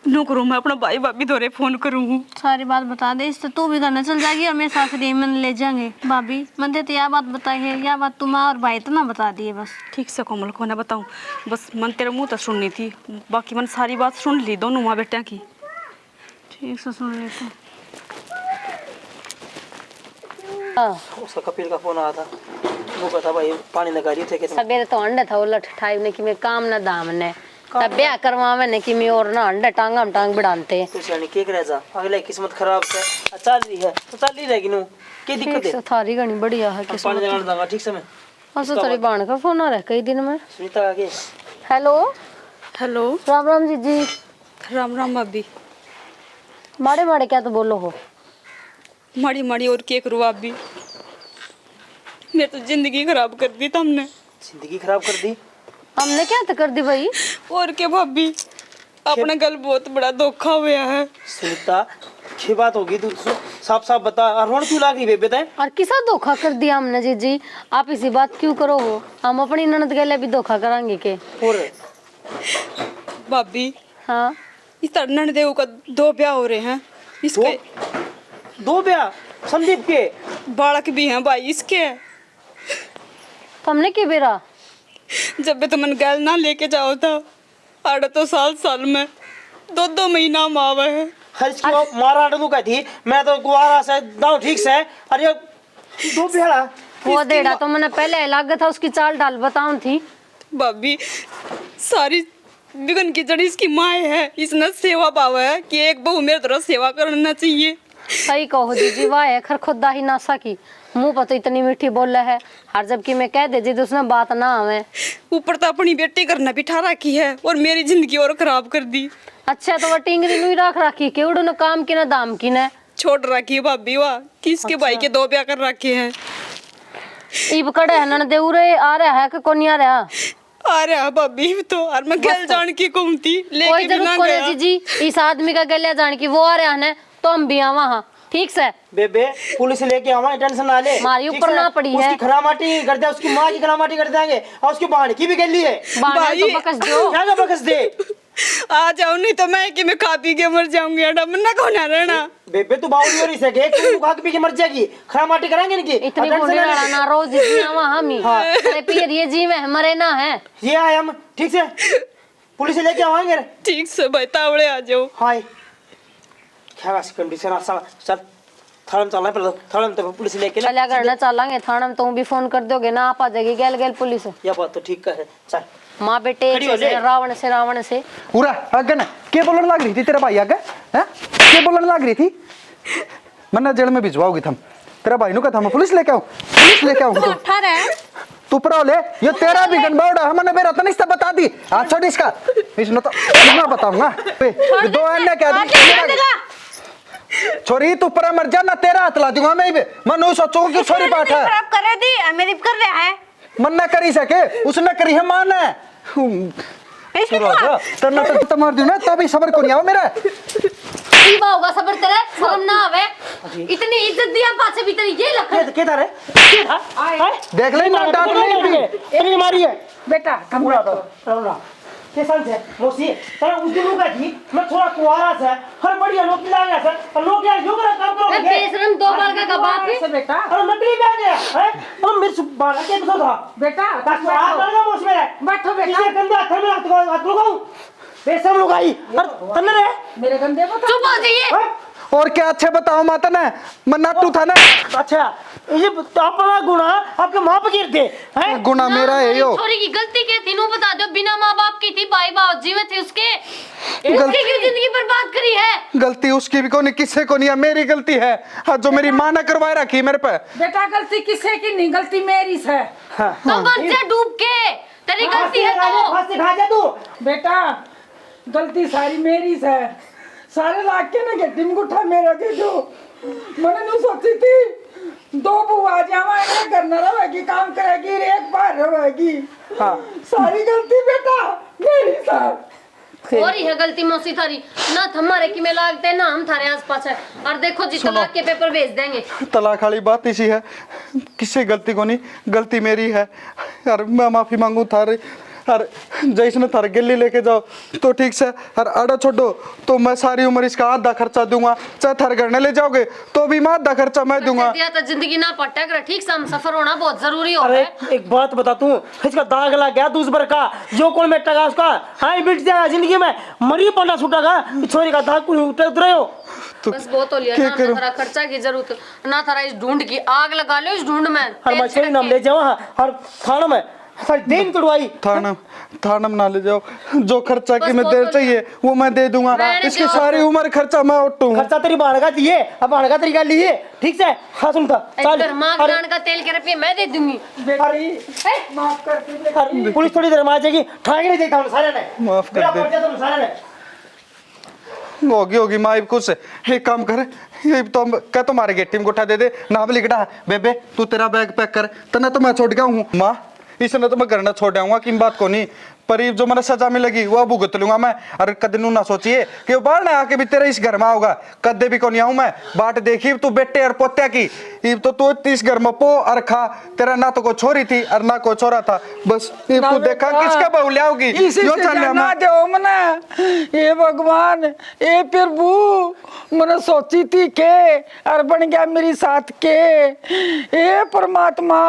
नो करूँ, मैं अपना भाई भाभी दौरे फोन करूँ,
सारी बात बता दे, इससे तू भी करने चल जाएगी और मेरे साथ मन ले जाएंगे। भाभी मैंने तो यह बात बताई है, यह बात तुम और भाई तो ना बता दिए बस।
ठीक से कोमल को ना बताऊँ, बस मन तेरा मुंह तो सुननी थी, बाकी मन सारी बात सुन ली दोनों माँ बेटिया की।
ठीक से सुन लेते।
उसका कपिल का फोन आया था, वो कहता भाई पानी लगा रही थे।
सवेरे तो अंडे था, उलट ठाई ने कि मैं काम ना दाम ने तब ब्याह करवावे ने कि मैं और ना अंडे टांगा में टांग बिड़ाते।
तो यानी के करे जा, अगले किस्मत खराब से चल रही है तो चल ही रहेगी नु, की दिक्कत है?
थारी घनी बढ़िया है किस्मत।
पानी लगाना दूंगा ठीक समय।
असो तेरी बाण का फोन आ रहा है कई दिन में।
सुनीता आगे।
Hello
hello,
Ram Ram ji.
राम राम भाभी।
माड़े माड़े क्या तो बोलो हो?
माड़ी माड़ी और क्या करूँ भाभी, मेरी तो जिंदगी खराब कर दी तुमने।
जिंदगी खराब कर दी?
हमने क्या तो कर दी भाई?
और क्या भाभी, अपने गल बहुत बड़ा धोखा हुआ है।
सुनीता की बात होगी, तू साफ साफ बता, रोन क्यों लाग रही बेबे तै?
और किसा धोखा कर दिया हमने जी? आप इसी बात क्यों करो हो? हम अपनी ननद के लिए भी धोखा कराएंगे के?
और
भाभी
हाँ,
इस ननद देव का 2 ब्याह हो रहे हैं, इसके
2 ब्याह? संदीप के
बालक भी हैं भाई इसके।
तो हमने क्यों बेरा?
जब भी तुमने गैल ना लेके जाओ था, 8 साल में 2 महीना मावा है।
हल्की मारा डू कहती मैं तो गुआरा से दाव ठीक से। अरे 2 ब्याह?
वो देड़ा तो मैंने पहले लग था, उसकी चाल डाल बताऊं थी।
भाभी सारी बिगन की जड़ी इसकी माँ है, इसने सेवा पावा है कि एक बहू मेरे तरह सेवा करना चाहिए।
सही कहो जी, वाह है खर खुदा ही नासा की मुंह पर तो इतनी मीठी बोल है, हर जबकि मैं कह दे जी तो उसने बात ना आवे।
ऊपर तो अपनी बेटी करना बिठा रखी है और मेरी जिंदगी और खराब कर दी।
अच्छा तो वह टिंगरी नु रख रखी के उड़ो न काम की ना दाम की ना
छोड़ रखी है भाभी, वाह किसके भाई के 2 ब्याह कर रखे हैं।
इब कड़े है न दे उरे आ रहा है कि कोनी आ रहा?
आ रहा भाभी तो, और मैं गल जान की कहूं थी लेके भी ना गया।
जी इस आदमी का गलिया जान की वो आ रहा है तो हम भी आवा। हाँ ठीक से
बेबे, पुलिस लेके आवा, टेंशन ना ले।
मारी ऊपर ना पड़ी है,
उसकी खरामाटी कर दे, उसकी माँ की खरामाटी कर देंगे और उसकी बहन की भी गली है।
भाई तो बकस दो,
क्या बकस दे?
आ जाओ नहीं तो मैं कि मैं खा पी के मर जाऊंगी। अड़ा मन्ना कौन आ रहना?
बेबे तू बाउली हो रही सके, तू खा पी के मर जाएगी, खरामाटी कराएंगे नहीं की?
इतनी बूढ़ी लड़ा ना रोज जी आवा हम ही। अरे पियर ये जी में मरे ना है
ये आए हम ठीक से, पुलिस लेके आवाएंगे।
ठीक से भाई तावड़े आ जाओ।
हाय क्या वास कंडीशन आसा चल थाना में चलना पड़ेगा, थाना में तो पुलिस लेके
चला करना चलेंगे थाना में, तुम भी फोन कर दोगे ना आप आ जाएगी गैल गैल पुलिस।
ये बात तो ठीक है, चल
माँ बेटे रावण से
पूरा अगन क्या बोलने लग रही थी तेरा भाई आगे हैं? क्या बोलने लग रही थी? मन्ना जेल में भिजवाओगी तुम तेरा भाई नु कहता मैं पुलिस लेके आऊं, पुलिस लेके आऊं तो
उठा रहा है
तू परो ले, ये तेरा भी गनबाउडा हमने मेरा तो नहीं बता दी। हां छोड़ इसका, इसने तो मैं बताऊंगा 2 अन्य क्या छोरी तू पर मर जा ना, तेरा हाथ ला दूंगा मैं भी। मैं सोचूं कि छोरी पाठ है
खराब कर दी, मेरी कर रहा है
मन ना करी सके, उसने करी है मान है तेरा तो मार दूं ना तभी सबर को नहीं आओ मेरा।
पीवा होगा सबर तेरे शर्म ना आवे इतनी इज्जत दिया पाछे भी तेरी ये लखन
के तारे
देख ले ना डांट ले
तेरी मारी है
बेटा
हम बुला दो रौला के संग से मोसी तेरा उस दिन का थी मैं थोड़ा कुआरा से हर बढ़िया लोग लाया से और लोग यार जो कर काम करोगे
बेशरम दो बाल का कबाब
से बेटा
और नकली पे आ गया है और मेरे सुबाना के तो था
बेटा
बस आ लगा मोस में
बैठो बेटा
किसी गंदे हाथ में हाथ लगाऊं बेशरम लोग आई और तन्ने रे
मेरे गंदे को
चुप हो जाइए
और क्या अच्छे बताओ माता ने मैं नट्टू था ना।
अच्छा ये अपना गुना आपके माँ पे गिरते हैं
गुना मेरा है यो
छोरी की गलती क्या थी नो बता दो बिना माँ बाप की थी भाई बाप जीवित थे उसके उसकी क्यों जिंदगी बर्बाद करी है
गलती उसकी भी कोनी किससे को नहीं है मेरी गलती है हाँ, जो मेरी माँ ने करवाए रखी मेरे पे।
बेटा गलती किससे की नहीं गलती मेरी है
तो मर जा डूब के तेरी गलती है तो
फांसी खा जा तू
बेटा गलती सारी मेरी है सारे लाख के ना गड्डी में उठा मेरा के जो मैंने नहीं सोची थी दो बुआ जावा एक करना रहेगी काम करेगी एक बार रहेगी हाँ सारी गलती बेटा मेरी सर
और ही है गलती मौसी थारी ना हमारे की में लागते ना हम थारे आस पास है और देखो जी तलाक के पेपर भेज देंगे
तलाक वाली बात इसी है किससे गलती को नहीं गलती मेरी है यार मैं माफी मांगू थारे और जैसे थारे गिल्ली लेके जाओ तो ठीक से और अड़ा छोड़ो तो मैं सारी उम्र इसका आधा खर्चा दूंगा चाहे थारे घर ले जाओगे तो भी मैं आधा खर्चा मैं दूंगा
दिया तो जिंदगी ना पट्टा कर ठीक से हम सफर होना बहुत जरूरी हो
अरे एक बात बता तू इसका दाग लग गया दूसरे का जो कौन मेटेगा उसका हाँ मिट जाएगा जिंदगी में मरी पड़ना छूटेगा छोरी का दाग उतरे हो
तो
बस बहुत हो लिया ना थारा खर्चा की जरूरत ना थारा इस ढूंढ की आग लगा लो इस ढूंढ में
हर मछली नाम ले जाओ हर थाना में सारी दिन कटवाई
थाना में ना ले जाओ जो खर्चा की मैं देर चाहिए वो मैं दे दूंगा इसकी सारी उम्र खर्चा मैं उठूंगा
खर्चा तेरी बाण का चाहिए अब बाण का तरीका लिए ठीक से हाँ सुनता
चल मां गान का तेल के रुपये मैं दे दूंगी
माफ कर दे
पुलिस थोड़ी देर में आ जाएगी ठाक नहीं देता सारे ने
माफ कर दे
सारे ने
होगी माँ खुश है एक काम कर ये तो क्या तुम्हारे गेट टीम को उठा दे दे नाम लिख डा बेबे तू तेरा बैग पैक कर तना तो मैं छोड़ गया हूँ माँ इसने तो मैं घर ना छोड़ आऊंगा किन बात को नहीं पर जो मैंने सजा मिलेगी वो भुगत लूंगा मैं और कद नू ना सोचिए कि वो बाहर ना आके भी तेरे इस घर में आऊंगा कदे भी को नहीं आऊं मैं बाट देखी तू बेटे और पोत्या की तो तू इस घर में पो और खा तेरा ना तो को छोरी थी और ना को छोरा था बस तू देखा किसका बहू ले आओगी जो चल
ना दो मना ये भगवान ये प्रभु मैंने सोची थी के और बन गया मेरी साथ के ये परमात्मा